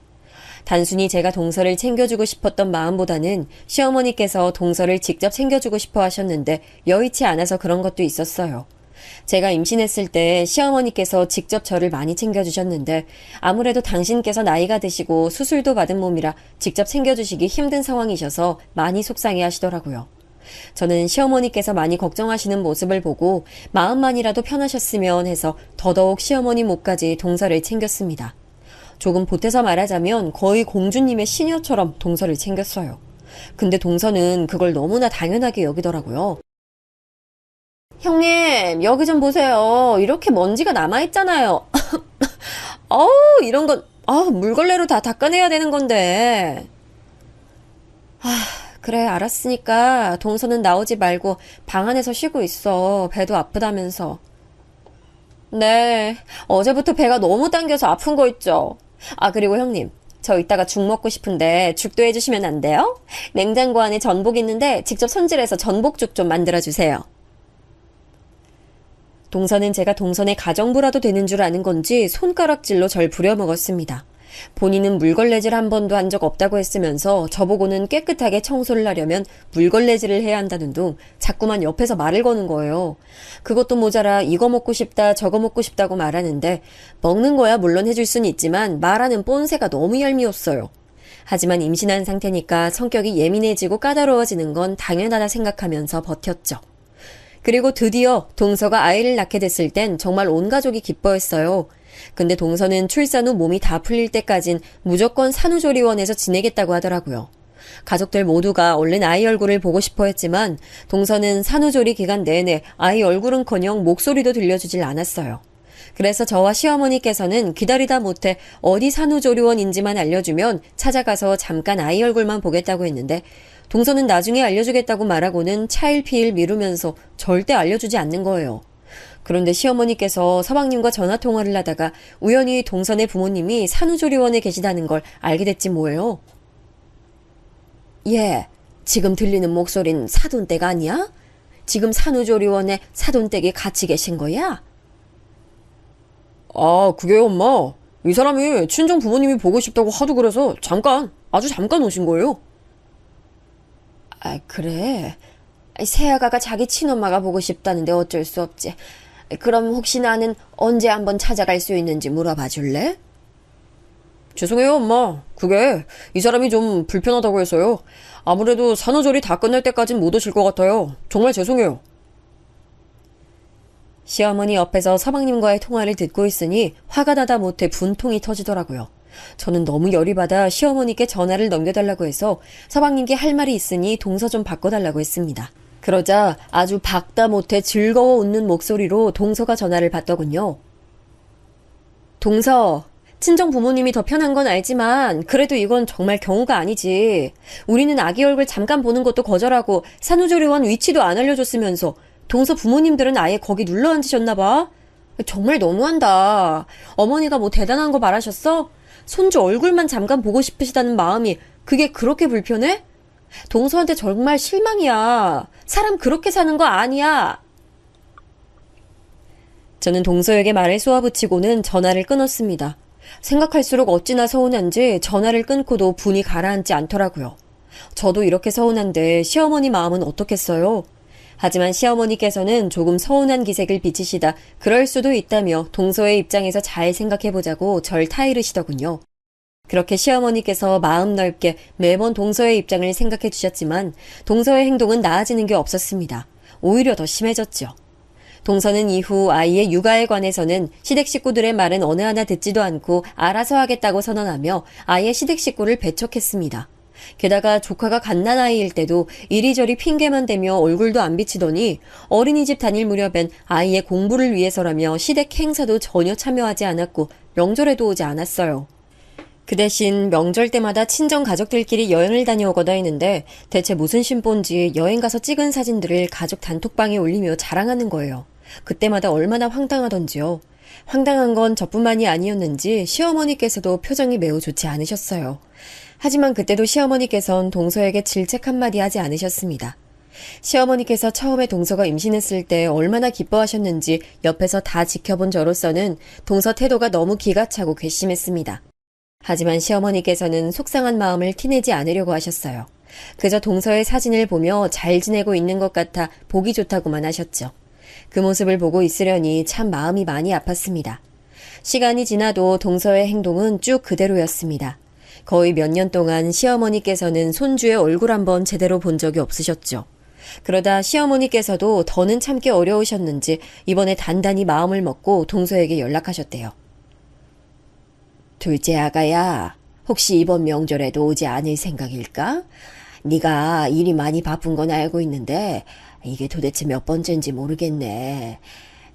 단순히 제가 동서를 챙겨주고 싶었던 마음보다는 시어머니께서 동서를 직접 챙겨주고 싶어 하셨는데 여의치 않아서 그런 것도 있었어요. 제가 임신했을 때 시어머니께서 직접 저를 많이 챙겨주셨는데 아무래도 당신께서 나이가 드시고 수술도 받은 몸이라 직접 챙겨주시기 힘든 상황이셔서 많이 속상해 하시더라고요. 저는 시어머니께서 많이 걱정하시는 모습을 보고 마음만이라도 편하셨으면 해서 더더욱 시어머니 몫까지 동서를 챙겼습니다. 조금 보태서 말하자면 거의 공주님의 시녀처럼 동서를 챙겼어요. 근데 동서는 그걸 너무나 당연하게 여기더라고요. 형님, 여기 좀 보세요. 이렇게 먼지가 남아있잖아요. 어우, 이런 건, 물걸레로 다 닦아내야 되는 건데. 그래, 알았으니까 동서는 나오지 말고 방 안에서 쉬고 있어. 배도 아프다면서. 네, 어제부터 배가 너무 당겨서 아픈 거 있죠. 그리고 형님, 저 이따가 죽 먹고 싶은데 죽도 해주시면 안 돼요? 냉장고 안에 전복 있는데 직접 손질해서 전복죽 좀 만들어주세요. 동서는 제가 동선의 가정부라도 되는 줄 아는 건지 손가락질로 절 부려먹었습니다. 본인은 물걸레질 한 번도 한 적 없다고 했으면서 저보고는 깨끗하게 청소를 하려면 물걸레질을 해야 한다는 둥 자꾸만 옆에서 말을 거는 거예요. 그것도 모자라 이거 먹고 싶다 저거 먹고 싶다고 말하는데 먹는 거야 물론 해줄 순 있지만 말하는 뽐새가 너무 얄미웠어요. 하지만 임신한 상태니까 성격이 예민해지고 까다로워지는 건 당연하다 생각하면서 버텼죠. 그리고 드디어 동서가 아이를 낳게 됐을 땐 정말 온 가족이 기뻐했어요. 근데 동서는 출산 후 몸이 다 풀릴 때까진 무조건 산후조리원에서 지내겠다고 하더라고요. 가족들 모두가 얼른 아이 얼굴을 보고 싶어 했지만 동서는 산후조리 기간 내내 아이 얼굴은커녕 목소리도 들려주질 않았어요. 그래서 저와 시어머니께서는 기다리다 못해 어디 산후조리원인지만 알려주면 찾아가서 잠깐 아이 얼굴만 보겠다고 했는데 동서는 나중에 알려주겠다고 말하고는 차일피일 미루면서 절대 알려주지 않는 거예요. 그런데 시어머니께서 서방님과 전화통화를 하다가 우연히 동선의 부모님이 산후조리원에 계시다는 걸 알게 됐지 뭐예요. 예, 지금 들리는 목소린 사돈댁 아니야? 지금 산후조리원에 사돈댁이 같이 계신 거야? 그게 엄마. 이 사람이 친정 부모님이 보고 싶다고 하도 그래서 아주 잠깐 오신 거예요. 그래. 새아가가 자기 친엄마가 보고 싶다는데 어쩔 수 없지. 그럼 혹시 나는 언제 한번 찾아갈 수 있는지 물어봐 줄래? 죄송해요, 엄마. 그게 이 사람이 좀 불편하다고 해서요. 아무래도 산후조리 다 끝날 때까진 못 오실 것 같아요. 정말 죄송해요. 시어머니 옆에서 서방님과의 통화를 듣고 있으니 화가 나다 못해 분통이 터지더라고요. 저는 너무 열이 받아 시어머니께 전화를 넘겨달라고 해서 서방님께 할 말이 있으니 동서 좀 바꿔달라고 했습니다. 그러자 아주 박다 못해 즐거워 웃는 목소리로 동서가 전화를 받더군요. 동서, 친정 부모님이 더 편한 건 알지만 그래도 이건 정말 경우가 아니지. 우리는 아기 얼굴 잠깐 보는 것도 거절하고 산후조리원 위치도 안 알려줬으면서 동서 부모님들은 아예 거기 눌러 앉으셨나 봐. 정말 너무한다. 어머니가 뭐 대단한 거 말하셨어? 손주 얼굴만 잠깐 보고 싶으시다는 마음이 그게 그렇게 불편해? 동서한테 정말 실망이야. 사람 그렇게 사는 거 아니야. 저는 동서에게 말을 쏘아붙이고는 전화를 끊었습니다. 생각할수록 어찌나 서운한지 전화를 끊고도 분이 가라앉지 않더라고요. 저도 이렇게 서운한데 시어머니 마음은 어떻겠어요? 하지만 시어머니께서는 조금 서운한 기색을 비치시다 그럴 수도 있다며 동서의 입장에서 잘 생각해보자고 절 타이르시더군요. 그렇게 시어머니께서 마음 넓게 매번 동서의 입장을 생각해 주셨지만 동서의 행동은 나아지는 게 없었습니다. 오히려 더 심해졌죠. 동서는 이후 아이의 육아에 관해서는 시댁 식구들의 말은 어느 하나 듣지도 않고 알아서 하겠다고 선언하며 아예 시댁 식구를 배척했습니다. 게다가 조카가 갓난아이일 때도 이리저리 핑계만 대며 얼굴도 안 비치더니 어린이집 다닐 무렵엔 아이의 공부를 위해서라며 시댁 행사도 전혀 참여하지 않았고 명절에도 오지 않았어요. 그 대신 명절 때마다 친정 가족들끼리 여행을 다녀오거나 했는데 대체 무슨 심보인지 여행 가서 찍은 사진들을 가족 단톡방에 올리며 자랑하는 거예요. 그때마다 얼마나 황당하던지요. 황당한 건 저뿐만이 아니었는지 시어머니께서도 표정이 매우 좋지 않으셨어요. 하지만 그때도 시어머니께선 동서에게 질책 한마디 하지 않으셨습니다. 시어머니께서 처음에 동서가 임신했을 때 얼마나 기뻐하셨는지 옆에서 다 지켜본 저로서는 동서 태도가 너무 기가 차고 괘씸했습니다. 하지만 시어머니께서는 속상한 마음을 티내지 않으려고 하셨어요. 그저 동서의 사진을 보며 잘 지내고 있는 것 같아 보기 좋다고만 하셨죠. 그 모습을 보고 있으려니 참 마음이 많이 아팠습니다. 시간이 지나도 동서의 행동은 쭉 그대로였습니다. 거의 몇 년 동안 시어머니께서는 손주의 얼굴 한번 제대로 본 적이 없으셨죠. 그러다 시어머니께서도 더는 참기 어려우셨는지 이번에 단단히 마음을 먹고 동서에게 연락하셨대요. 둘째 아가야, 혹시 이번 명절에도 오지 않을 생각일까? 네가 일이 많이 바쁜 건 알고 있는데 이게 도대체 몇 번째인지 모르겠네.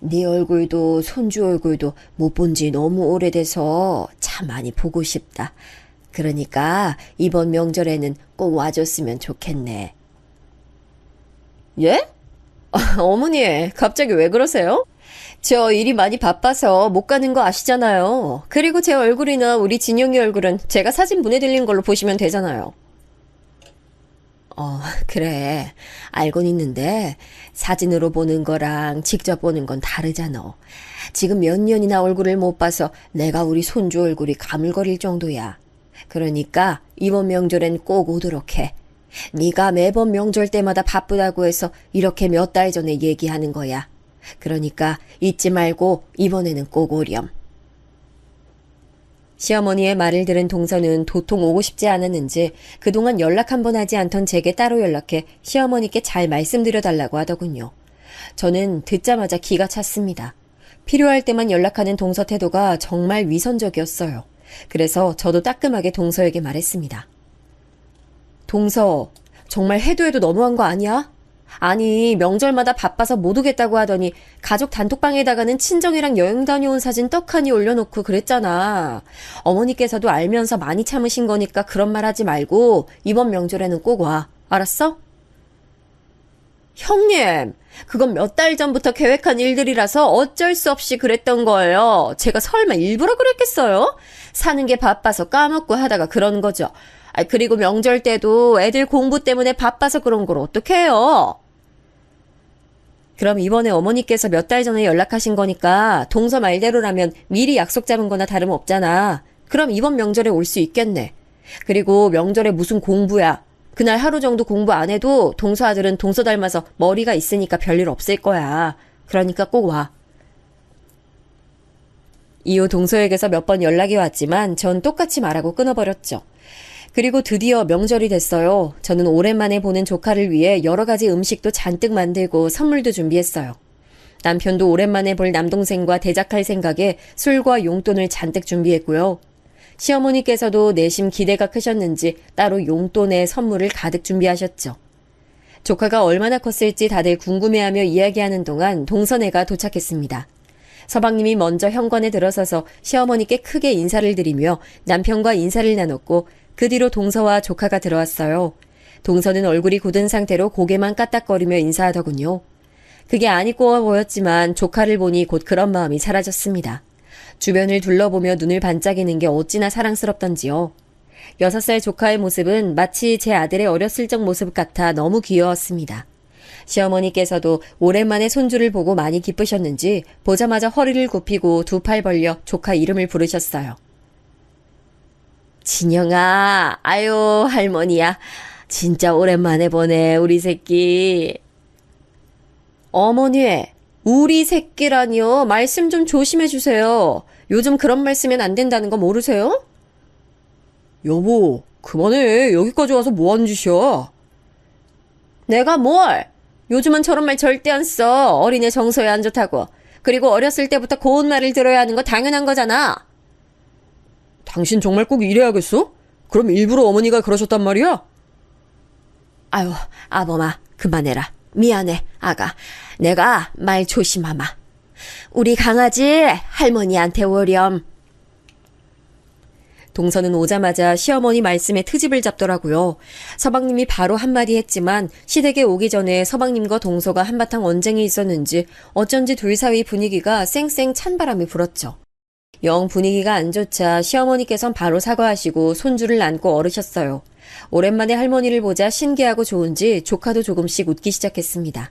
네 얼굴도 손주 얼굴도 못 본 지 너무 오래돼서 참 많이 보고 싶다. 그러니까 이번 명절에는 꼭 와줬으면 좋겠네. 예? 어머니, 갑자기 왜 그러세요? 저 일이 많이 바빠서 못 가는 거 아시잖아요. 그리고 제 얼굴이나 우리 진영이 얼굴은 제가 사진 보내드린 걸로 보시면 되잖아요. 그래. 알곤 있는데 사진으로 보는 거랑 직접 보는 건 다르잖아. 지금 몇 년이나 얼굴을 못 봐서 내가 우리 손주 얼굴이 가물거릴 정도야. 그러니까 이번 명절엔 꼭 오도록 해. 네가 매번 명절 때마다 바쁘다고 해서 이렇게 몇 달 전에 얘기하는 거야. 그러니까 잊지 말고 이번에는 꼭 오렴. 시어머니의 말을 들은 동서는 도통 오고 싶지 않았는지 그동안 연락 한 번 하지 않던 제게 따로 연락해 시어머니께 잘 말씀드려달라고 하더군요. 저는 듣자마자 기가 찼습니다. 필요할 때만 연락하는 동서 태도가 정말 위선적이었어요. 그래서 저도 따끔하게 동서에게 말했습니다. 동서, 정말 해도 해도 너무한 거 아니야? 아니, 명절마다 바빠서 못 오겠다고 하더니 가족 단톡방에다가는 친정이랑 여행 다녀온 사진 떡하니 올려놓고 그랬잖아. 어머니께서도 알면서 많이 참으신 거니까 그런 말 하지 말고 이번 명절에는 꼭 와. 알았어? 형님, 그건 몇 달 전부터 계획한 일들이라서 어쩔 수 없이 그랬던 거예요. 제가 설마 일부러 그랬겠어요? 사는 게 바빠서 까먹고 하다가 그런 거죠. 그리고 명절 때도 애들 공부 때문에 바빠서 그런 걸 어떡해요? 그럼 이번에 어머니께서 몇 달 전에 연락하신 거니까 동서 말대로라면 미리 약속 잡은 거나 다름없잖아. 그럼 이번 명절에 올 수 있겠네. 그리고 명절에 무슨 공부야. 그날 하루 정도 공부 안 해도 동서 아들은 동서 닮아서 머리가 있으니까 별일 없을 거야. 그러니까 꼭 와. 이후 동서에게서 몇 번 연락이 왔지만 전 똑같이 말하고 끊어버렸죠. 그리고 드디어 명절이 됐어요. 저는 오랜만에 보는 조카를 위해 여러 가지 음식도 잔뜩 만들고 선물도 준비했어요. 남편도 오랜만에 볼 남동생과 대작할 생각에 술과 용돈을 잔뜩 준비했고요. 시어머니께서도 내심 기대가 크셨는지 따로 용돈에 선물을 가득 준비하셨죠. 조카가 얼마나 컸을지 다들 궁금해하며 이야기하는 동안 동서네가 도착했습니다. 서방님이 먼저 현관에 들어서서 시어머니께 크게 인사를 드리며 남편과 인사를 나눴고 그 뒤로 동서와 조카가 들어왔어요. 동서는 얼굴이 굳은 상태로 고개만 까딱거리며 인사하더군요. 그게 안 이꼬아 보였지만 조카를 보니 곧 그런 마음이 사라졌습니다. 주변을 둘러보며 눈을 반짝이는 게 어찌나 사랑스럽던지요. 6살 조카의 모습은 마치 제 아들의 어렸을 적 모습 같아 너무 귀여웠습니다. 시어머니께서도 오랜만에 손주를 보고 많이 기쁘셨는지 보자마자 허리를 굽히고 두 팔 벌려 조카 이름을 부르셨어요. 진영아, 아유 할머니야. 진짜 오랜만에 보네 우리 새끼. 어머니, 우리 새끼라니요. 말씀 좀 조심해 주세요. 요즘 그런 말 쓰면 안 된다는 거 모르세요? 여보, 그만해. 여기까지 와서 뭐 하는 짓이야? 내가 뭘? 요즘은 저런 말 절대 안 써. 어린애 정서에 안 좋다고. 그리고 어렸을 때부터 고운 말을 들어야 하는 거 당연한 거잖아. 당신 정말 꼭 이래야겠어? 그럼 일부러 어머니가 그러셨단 말이야? 아유, 아범아, 그만해라. 미안해, 아가. 내가 말 조심하마. 우리 강아지 할머니한테 오렴. 동서는 오자마자 시어머니 말씀에 트집을 잡더라고요. 서방님이 바로 한마디 했지만 시댁에 오기 전에 서방님과 동서가 한바탕 언쟁이 있었는지 어쩐지 둘 사이 분위기가 쌩쌩 찬바람이 불었죠. 영 분위기가 안 좋자 시어머니께선 바로 사과하시고 손주를 안고 얼으셨어요. 오랜만에 할머니를 보자 신기하고 좋은지 조카도 조금씩 웃기 시작했습니다.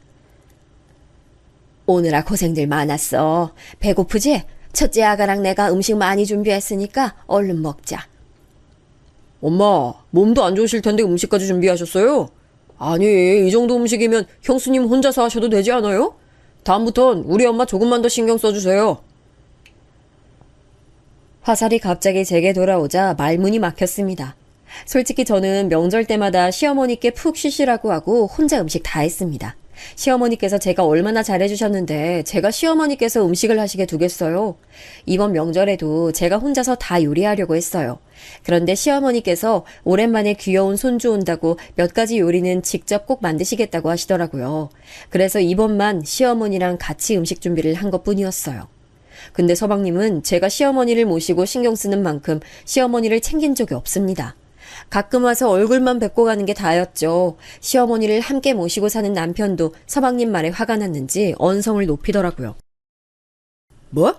오느라 고생들 많았어. 배고프지? 첫째 아가랑 내가 음식 많이 준비했으니까 얼른 먹자. 엄마, 몸도 안 좋으실 텐데 음식까지 준비하셨어요? 아니, 이 정도 음식이면 형수님 혼자서 하셔도 되지 않아요? 다음부턴 우리 엄마 조금만 더 신경 써주세요. 화살이 갑자기 제게 돌아오자 말문이 막혔습니다. 솔직히 저는 명절 때마다 시어머니께 푹 쉬시라고 하고 혼자 음식 다 했습니다. 시어머니께서 제가 얼마나 잘해주셨는데 제가 시어머니께서 음식을 하시게 두겠어요. 이번 명절에도 제가 혼자서 다 요리하려고 했어요. 그런데 시어머니께서 오랜만에 귀여운 손주 온다고 몇 가지 요리는 직접 꼭 만드시겠다고 하시더라고요. 그래서 이번만 시어머니랑 같이 음식 준비를 한 것뿐이었어요. 근데 서방님은 제가 시어머니를 모시고 신경 쓰는 만큼 시어머니를 챙긴 적이 없습니다. 가끔 와서 얼굴만 뵙고 가는 게 다였죠. 시어머니를 함께 모시고 사는 남편도 서방님 말에 화가 났는지 언성을 높이더라고요. 뭐?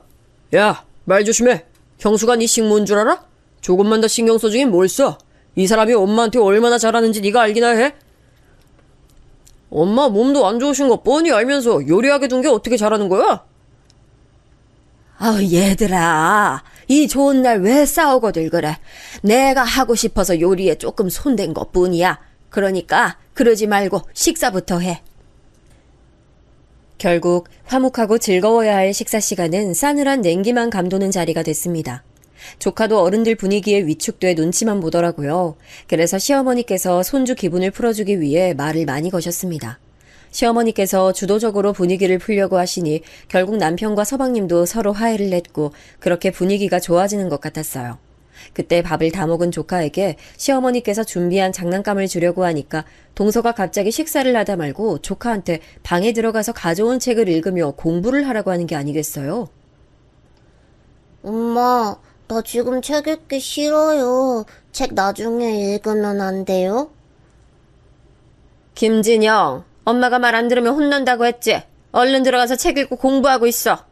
야, 말 조심해. 형수가 네 식모인 줄 알아? 조금만 더 신경 써주긴 뭘 써? 이 사람이 엄마한테 얼마나 잘하는지 네가 알기나 해? 엄마 몸도 안 좋으신 거 뻔히 알면서 요리하게 둔 게 어떻게 잘하는 거야? 아우, 얘들아, 이 좋은 날 왜 싸우고들 그래? 내가 하고 싶어서 요리에 조금 손댄 것뿐이야. 그러니까 그러지 말고 식사부터 해. 결국 화목하고 즐거워야 할 식사 시간은 싸늘한 냉기만 감도는 자리가 됐습니다. 조카도 어른들 분위기에 위축돼 눈치만 보더라고요. 그래서 시어머니께서 손주 기분을 풀어주기 위해 말을 많이 거셨습니다. 시어머니께서 주도적으로 분위기를 풀려고 하시니 결국 남편과 서방님도 서로 화해를 냈고 그렇게 분위기가 좋아지는 것 같았어요. 그때 밥을 다 먹은 조카에게 시어머니께서 준비한 장난감을 주려고 하니까 동서가 갑자기 식사를 하다 말고 조카한테 방에 들어가서 가져온 책을 읽으며 공부를 하라고 하는 게 아니겠어요? 엄마, 나 지금 책 읽기 싫어요. 책 나중에 읽으면 안 돼요? 김진영, 엄마가 말 안 들으면 혼난다고 했지? 얼른 들어가서 책 읽고 공부하고 있어.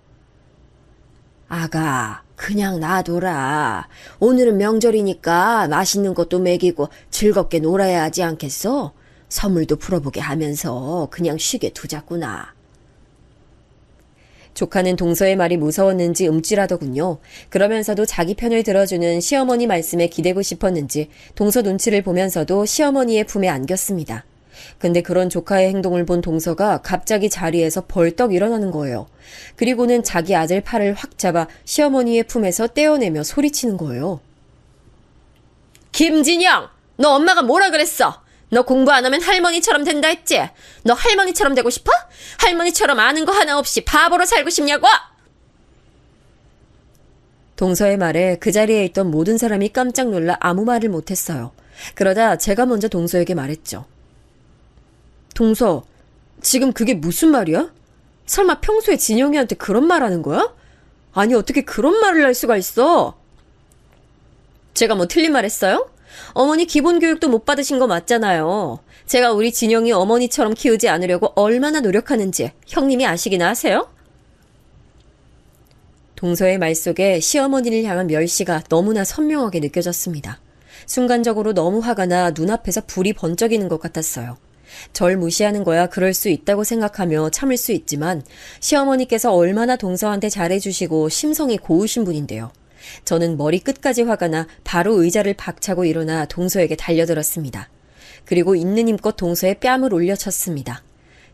아가, 그냥 놔둬라. 오늘은 명절이니까 맛있는 것도 먹이고 즐겁게 놀아야 하지 않겠어? 선물도 풀어보게 하면서 그냥 쉬게 두자꾸나. 조카는 동서의 말이 무서웠는지 움찔하더군요. 그러면서도 자기 편을 들어주는 시어머니 말씀에 기대고 싶었는지 동서 눈치를 보면서도 시어머니의 품에 안겼습니다. 근데 그런 조카의 행동을 본 동서가 갑자기 자리에서 벌떡 일어나는 거예요. 그리고는 자기 아들 팔을 확 잡아 시어머니의 품에서 떼어내며 소리치는 거예요. 김진영! 너 엄마가 뭐라 그랬어? 너 공부 안 하면 할머니처럼 된다 했지? 너 할머니처럼 되고 싶어? 할머니처럼 아는 거 하나 없이 바보로 살고 싶냐고? 동서의 말에 그 자리에 있던 모든 사람이 깜짝 놀라 아무 말을 못했어요. 그러다 제가 먼저 동서에게 말했죠. 동서, 지금 그게 무슨 말이야? 설마 평소에 진영이한테 그런 말 하는 거야? 아니, 어떻게 그런 말을 할 수가 있어? 제가 뭐 틀린 말 했어요? 어머니 기본 교육도 못 받으신 거 맞잖아요. 제가 우리 진영이 어머니처럼 키우지 않으려고 얼마나 노력하는지 형님이 아시기나 하세요? 동서의 말 속에 시어머니를 향한 멸시가 너무나 선명하게 느껴졌습니다. 순간적으로 너무 화가 나 눈앞에서 불이 번쩍이는 것 같았어요. 절 무시하는 거야 그럴 수 있다고 생각하며 참을 수 있지만 시어머니께서 얼마나 동서한테 잘해주시고 심성이 고우신 분인데요. 저는 머리 끝까지 화가 나 바로 의자를 박차고 일어나 동서에게 달려들었습니다. 그리고 있는 힘껏 동서의 뺨을 올려쳤습니다.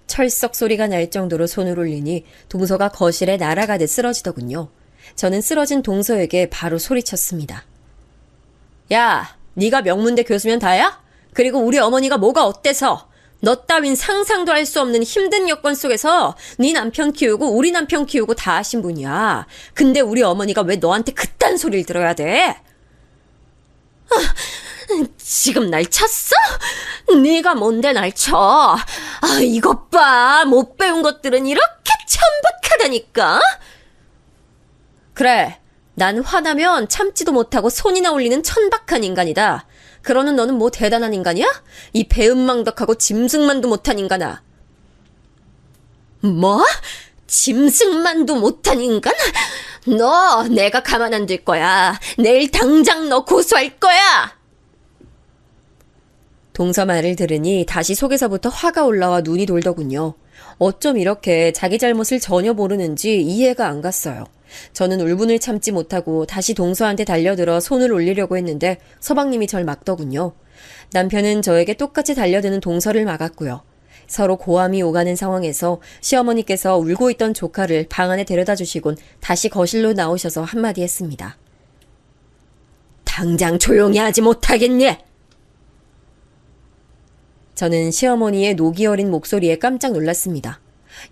철썩 소리가 날 정도로 손을 올리니 동서가 거실에 날아가듯 쓰러지더군요. 저는 쓰러진 동서에게 바로 소리쳤습니다. 야, 네가 명문대 교수면 다야? 그리고 우리 어머니가 뭐가 어때서? 너 따윈 상상도 할 수 없는 힘든 여건 속에서 네 남편 키우고 우리 남편 키우고 다 하신 분이야. 근데 우리 어머니가 왜 너한테 그딴 소리를 들어야 돼? 지금 날 쳤어? 네가 뭔데 날 쳐? 이것 봐. 못 배운 것들은 이렇게 천박하다니까. 그래, 난 화나면 참지도 못하고 손이나 올리는 천박한 인간이다. 그러는 너는 뭐 대단한 인간이야? 이 배은망덕하고 짐승만도 못한 인간아. 뭐? 짐승만도 못한 인간? 너 내가 가만 안 둘 거야. 내일 당장 너 고소할 거야. 동서 말을 들으니 다시 속에서부터 화가 올라와 눈이 돌더군요. 어쩜 이렇게 자기 잘못을 전혀 모르는지 이해가 안 갔어요. 저는 울분을 참지 못하고 다시 동서한테 달려들어 손을 올리려고 했는데 서방님이 절 막더군요. 남편은 저에게 똑같이 달려드는 동서를 막았고요. 서로 고함이 오가는 상황에서 시어머니께서 울고 있던 조카를 방 안에 데려다 주시곤 다시 거실로 나오셔서 한마디 했습니다. 당장 조용히 하지 못하겠니? 저는 시어머니의 녹이 어린 목소리에 깜짝 놀랐습니다.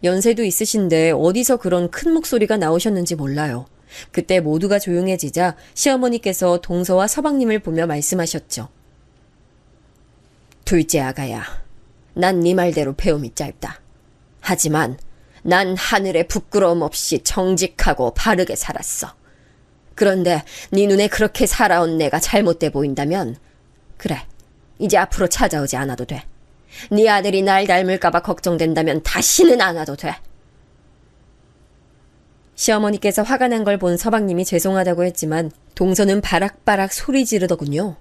연세도 있으신데 어디서 그런 큰 목소리가 나오셨는지 몰라요. 그때 모두가 조용해지자 시어머니께서 동서와 서방님을 보며 말씀하셨죠. 둘째 아가야, 난 네 말대로 배움이 짧다. 하지만 난 하늘에 부끄러움 없이 정직하고 바르게 살았어. 그런데 네 눈에 그렇게 살아온 내가 잘못돼 보인다면 그래, 이제 앞으로 찾아오지 않아도 돼. 네 아들이 날 닮을까봐 걱정된다면 다시는 안 와도 돼. 시어머니께서 화가 난 걸 본 서방님이 죄송하다고 했지만 동서는 바락바락 소리 지르더군요.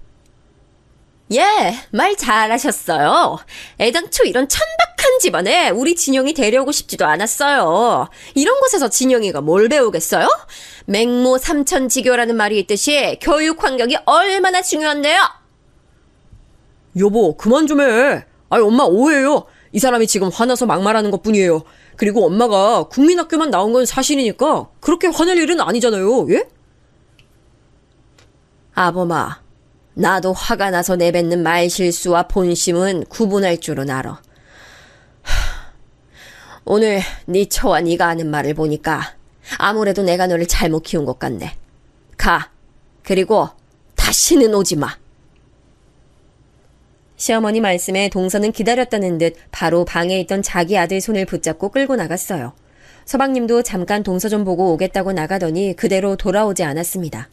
예, 말 잘하셨어요. 애당초 이런 천박한 집안에 우리 진영이 데려오고 싶지도 않았어요. 이런 곳에서 진영이가 뭘 배우겠어요? 맹모 삼천지교라는 말이 있듯이 교육 환경이 얼마나 중요한데요? 여보, 그만 좀 해. 아니, 엄마 오해해요. 이 사람이 지금 화나서 막말하는 것뿐이에요. 그리고 엄마가 국민학교만 나온 건 사실이니까 그렇게 화낼 일은 아니잖아요. 예? 아범아, 나도 화가 나서 내뱉는 말실수와 본심은 구분할 줄은 알아. 오늘 네 처와 네가 하는 말을 보니까 아무래도 내가 너를 잘못 키운 것 같네. 가. 그리고 다시는 오지 마. 시어머니 말씀에 동서는 기다렸다는 듯 바로 방에 있던 자기 아들 손을 붙잡고 끌고 나갔어요. 서방님도 잠깐 동서 좀 보고 오겠다고 나가더니 그대로 돌아오지 않았습니다.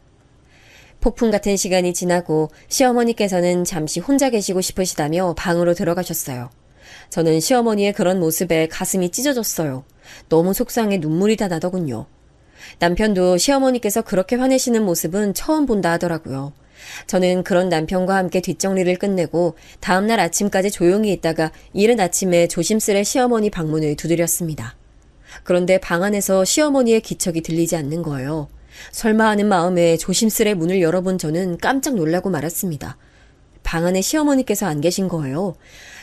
폭풍 같은 시간이 지나고 시어머니께서는 잠시 혼자 계시고 싶으시다며 방으로 들어가셨어요. 저는 시어머니의 그런 모습에 가슴이 찢어졌어요. 너무 속상해 눈물이 다 나더군요. 남편도 시어머니께서 그렇게 화내시는 모습은 처음 본다 하더라고요. 저는 그런 남편과 함께 뒷정리를 끝내고 다음날 아침까지 조용히 있다가 이른 아침에 조심스레 시어머니 방문을 두드렸습니다. 그런데 방 안에서 시어머니의 기척이 들리지 않는 거예요. 설마 하는 마음에 조심스레 문을 열어본 저는 깜짝 놀라고 말았습니다. 방 안에 시어머니께서 안 계신 거예요.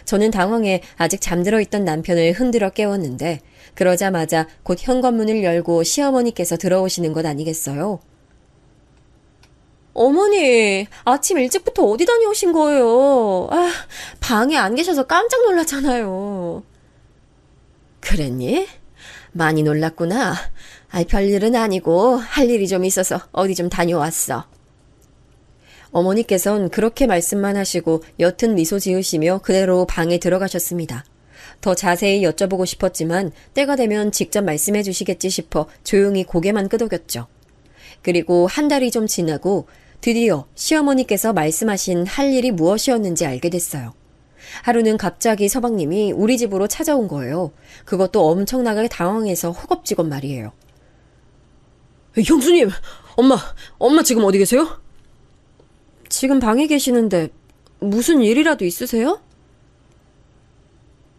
저는 당황해 아직 잠들어 있던 남편을 흔들어 깨웠는데 그러자마자 곧 현관문을 열고 시어머니께서 들어오시는 것 아니겠어요? 어머니, 아침 일찍부터 어디 다녀오신 거예요? 아, 방에 안 계셔서 깜짝 놀랐잖아요. 그랬니? 많이 놀랐구나. 별일은 아니고 할 일이 좀 있어서 어디 좀 다녀왔어. 어머니께선 그렇게 말씀만 하시고 옅은 미소 지으시며 그대로 방에 들어가셨습니다. 더 자세히 여쭤보고 싶었지만 때가 되면 직접 말씀해 주시겠지 싶어 조용히 고개만 끄덕였죠. 그리고 한 달이 좀 지나고 드디어 시어머니께서 말씀하신 할 일이 무엇이었는지 알게 됐어요. 하루는 갑자기 서방님이 우리 집으로 찾아온 거예요. 그것도 엄청나게 당황해서 허겁지겁 말이에요. 형수님, 엄마 지금 어디 계세요? 지금 방에 계시는데 무슨 일이라도 있으세요?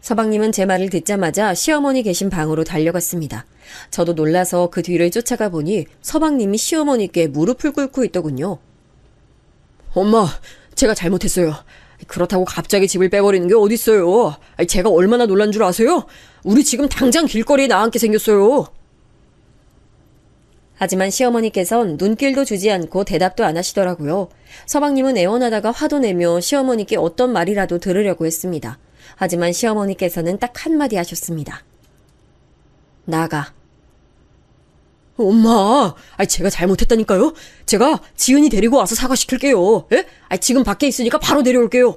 서방님은 제 말을 듣자마자 시어머니 계신 방으로 달려갔습니다. 저도 놀라서 그 뒤를 쫓아가 보니 서방님이 시어머니께 무릎을 꿇고 있더군요. 엄마, 제가 잘못했어요. 그렇다고 갑자기 집을 빼버리는 게 어딨어요. 제가 얼마나 놀란 줄 아세요? 우리 지금 당장 길거리에 나앉게 생겼어요. 하지만 시어머니께선 눈길도 주지 않고 대답도 안 하시더라고요. 서방님은 애원하다가 화도 내며 시어머니께 어떤 말이라도 들으려고 했습니다. 하지만 시어머니께서는 딱 한마디 하셨습니다. 나가. 엄마, 제가 잘못했다니까요. 제가 지은이 데리고 와서 사과시킬게요. 예? 지금 밖에 있으니까 바로 데려올게요.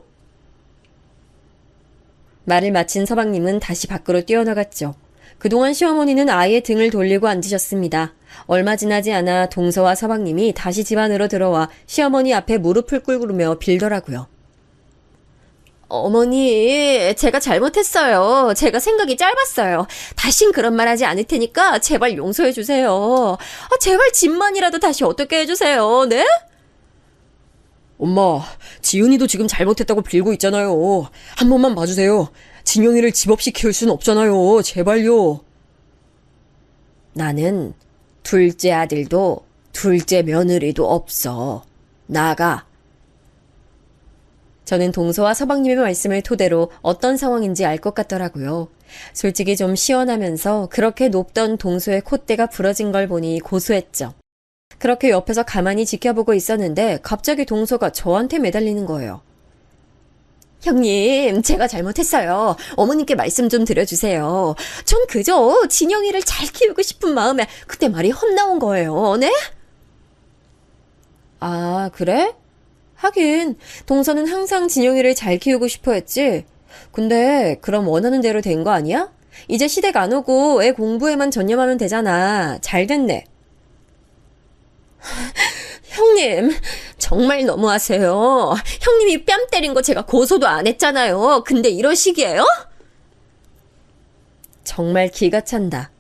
말을 마친 서방님은 다시 밖으로 뛰어나갔죠. 그동안 시어머니는 아예 등을 돌리고 앉으셨습니다. 얼마 지나지 않아 동서와 서방님이 다시 집 안으로 들어와 시어머니 앞에 무릎을 꿇으며 빌더라고요. 어머니, 제가 잘못했어요. 제가 생각이 짧았어요. 다신 그런 말 하지 않을 테니까 제발 용서해 주세요. 제발 집만이라도 다시 어떻게 해주세요. 네? 엄마, 지은이도 지금 잘못했다고 빌고 있잖아요. 한 번만 봐주세요. 진영이를 집 없이 키울 순 없잖아요. 제발요. 나는 둘째 아들도 둘째 며느리도 없어. 나가. 저는 동서와 서방님의 말씀을 토대로 어떤 상황인지 알 것 같더라고요. 솔직히 좀 시원하면서 그렇게 높던 동서의 콧대가 부러진 걸 보니 고소했죠. 그렇게 옆에서 가만히 지켜보고 있었는데 갑자기 동서가 저한테 매달리는 거예요. 형님, 제가 잘못했어요. 어머님께 말씀 좀 드려주세요. 전 그저 진영이를 잘 키우고 싶은 마음에 그때 말이 헛나온 거예요. 네? 아, 그래? 하긴 동서는 항상 진영이를 잘 키우고 싶어 했지. 근데 그럼 원하는 대로 된 거 아니야? 이제 시댁 안 오고 애 공부에만 전념하면 되잖아. 잘 됐네. 형님, 정말 너무하세요. 형님이 뺨 때린 거 제가 고소도 안 했잖아요. 근데 이러시기에요? 정말 기가 찬다.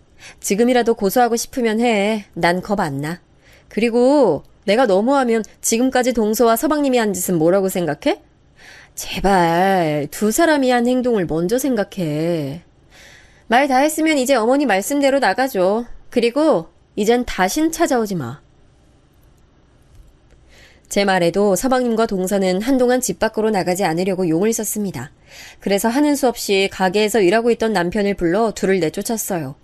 지금이라도 고소하고 싶으면 해. 난 겁 안 나. 그리고 내가 너무하면 지금까지 동서와 서방님이 한 짓은 뭐라고 생각해? 제발 두 사람이 한 행동을 먼저 생각해. 말 다 했으면 이제 어머니 말씀대로 나가줘. 그리고 이젠 다신 찾아오지 마. 제 말에도 서방님과 동서는 한동안 집 밖으로 나가지 않으려고 용을 썼습니다. 그래서 하는 수 없이 가게에서 일하고 있던 남편을 불러 둘을 내쫓았어요.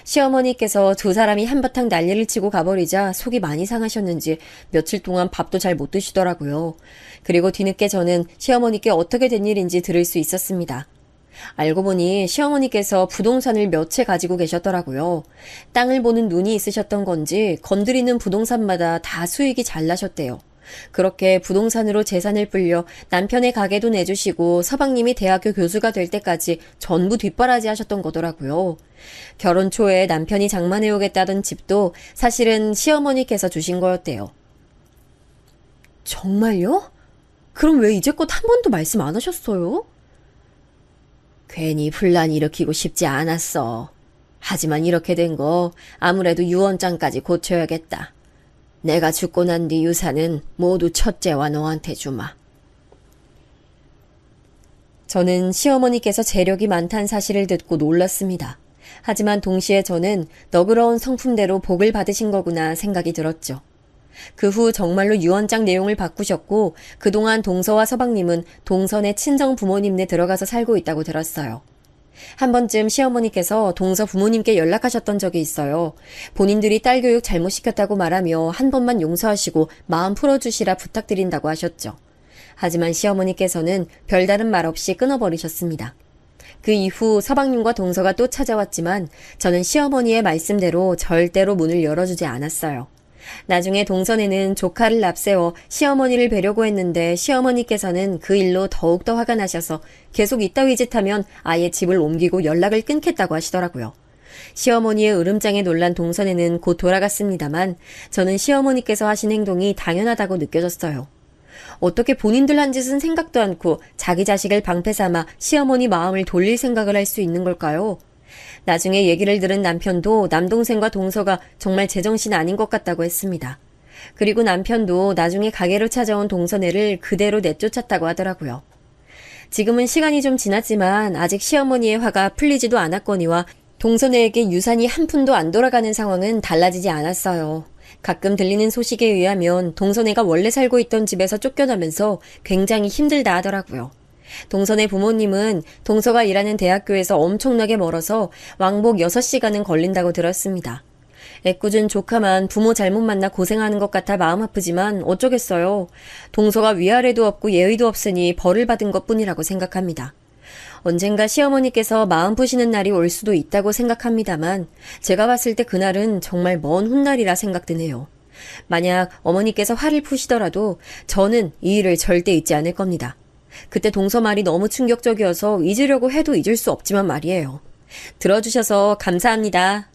시어머니께서 두 사람이 한바탕 난리를 치고 가버리자 속이 많이 상하셨는지 며칠 동안 밥도 잘 못 드시더라고요. 그리고 뒤늦게 저는 시어머니께 어떻게 된 일인지 들을 수 있었습니다. 알고 보니 시어머니께서 부동산을 몇 채 가지고 계셨더라고요. 땅을 보는 눈이 있으셨던 건지 건드리는 부동산마다 다 수익이 잘 나셨대요. 그렇게 부동산으로 재산을 불려 남편의 가게도 내주시고 서방님이 대학교 교수가 될 때까지 전부 뒷바라지 하셨던 거더라고요. 결혼 초에 남편이 장만해오겠다던 집도 사실은 시어머니께서 주신 거였대요. 정말요? 그럼 왜 이제껏 한 번도 말씀 안 하셨어요? 괜히 분란 일으키고 싶지 않았어. 하지만 이렇게 된 거 아무래도 유언장까지 고쳐야겠다. 내가 죽고 난 뒤 유산은 모두 첫째와 너한테 주마. 저는 시어머니께서 재력이 많다는 사실을 듣고 놀랐습니다. 하지만 동시에 저는 너그러운 성품대로 복을 받으신 거구나 생각이 들었죠. 그 후 정말로 유언장 내용을 바꾸셨고 그동안 동서와 서방님은 동선의 친정 부모님네 들어가서 살고 있다고 들었어요. 한 번쯤 시어머니께서 동서 부모님께 연락하셨던 적이 있어요. 본인들이 딸 교육 잘못시켰다고 말하며 한 번만 용서하시고 마음 풀어주시라 부탁드린다고 하셨죠. 하지만 시어머니께서는 별다른 말 없이 끊어버리셨습니다. 그 이후 서방님과 동서가 또 찾아왔지만 저는 시어머니의 말씀대로 절대로 문을 열어주지 않았어요. 나중에 동선에는 조카를 납세워 시어머니를 뵈려고 했는데 시어머니께서는 그 일로 더욱더 화가 나셔서 계속 이따위 짓 하면 아예 집을 옮기고 연락을 끊겠다고 하시더라고요. 시어머니의 으름장에 놀란 동선에는 곧 돌아갔습니다만 저는 시어머니께서 하신 행동이 당연하다고 느껴졌어요. 어떻게 본인들 한 짓은 생각도 않고 자기 자식을 방패 삼아 시어머니 마음을 돌릴 생각을 할 수 있는 걸까요? 나중에 얘기를 들은 남편도 남동생과 동서가 정말 제정신 아닌 것 같다고 했습니다. 그리고 남편도 나중에 가게로 찾아온 동서네를 그대로 내쫓았다고 하더라고요. 지금은 시간이 좀 지났지만 아직 시어머니의 화가 풀리지도 않았거니와 동서네에게 유산이 한 푼도 안 돌아가는 상황은 달라지지 않았어요. 가끔 들리는 소식에 의하면 동서네가 원래 살고 있던 집에서 쫓겨나면서 굉장히 힘들다 하더라고요. 동선의 부모님은 동서가 일하는 대학교에서 엄청나게 멀어서 왕복 6시간은 걸린다고 들었습니다. 애꿎은 조카만 부모 잘못 만나 고생하는 것 같아 마음 아프지만 어쩌겠어요. 동서가 위아래도 없고 예의도 없으니 벌을 받은 것뿐이라고 생각합니다. 언젠가 시어머니께서 마음 푸시는 날이 올 수도 있다고 생각합니다만 제가 봤을 때 그날은 정말 먼 훗날이라 생각드네요. 만약 어머니께서 화를 푸시더라도 저는 이 일을 절대 잊지 않을 겁니다. 그때 동서 말이 너무 충격적이어서 잊으려고 해도 잊을 수 없지만 말이에요. 들어주셔서 감사합니다.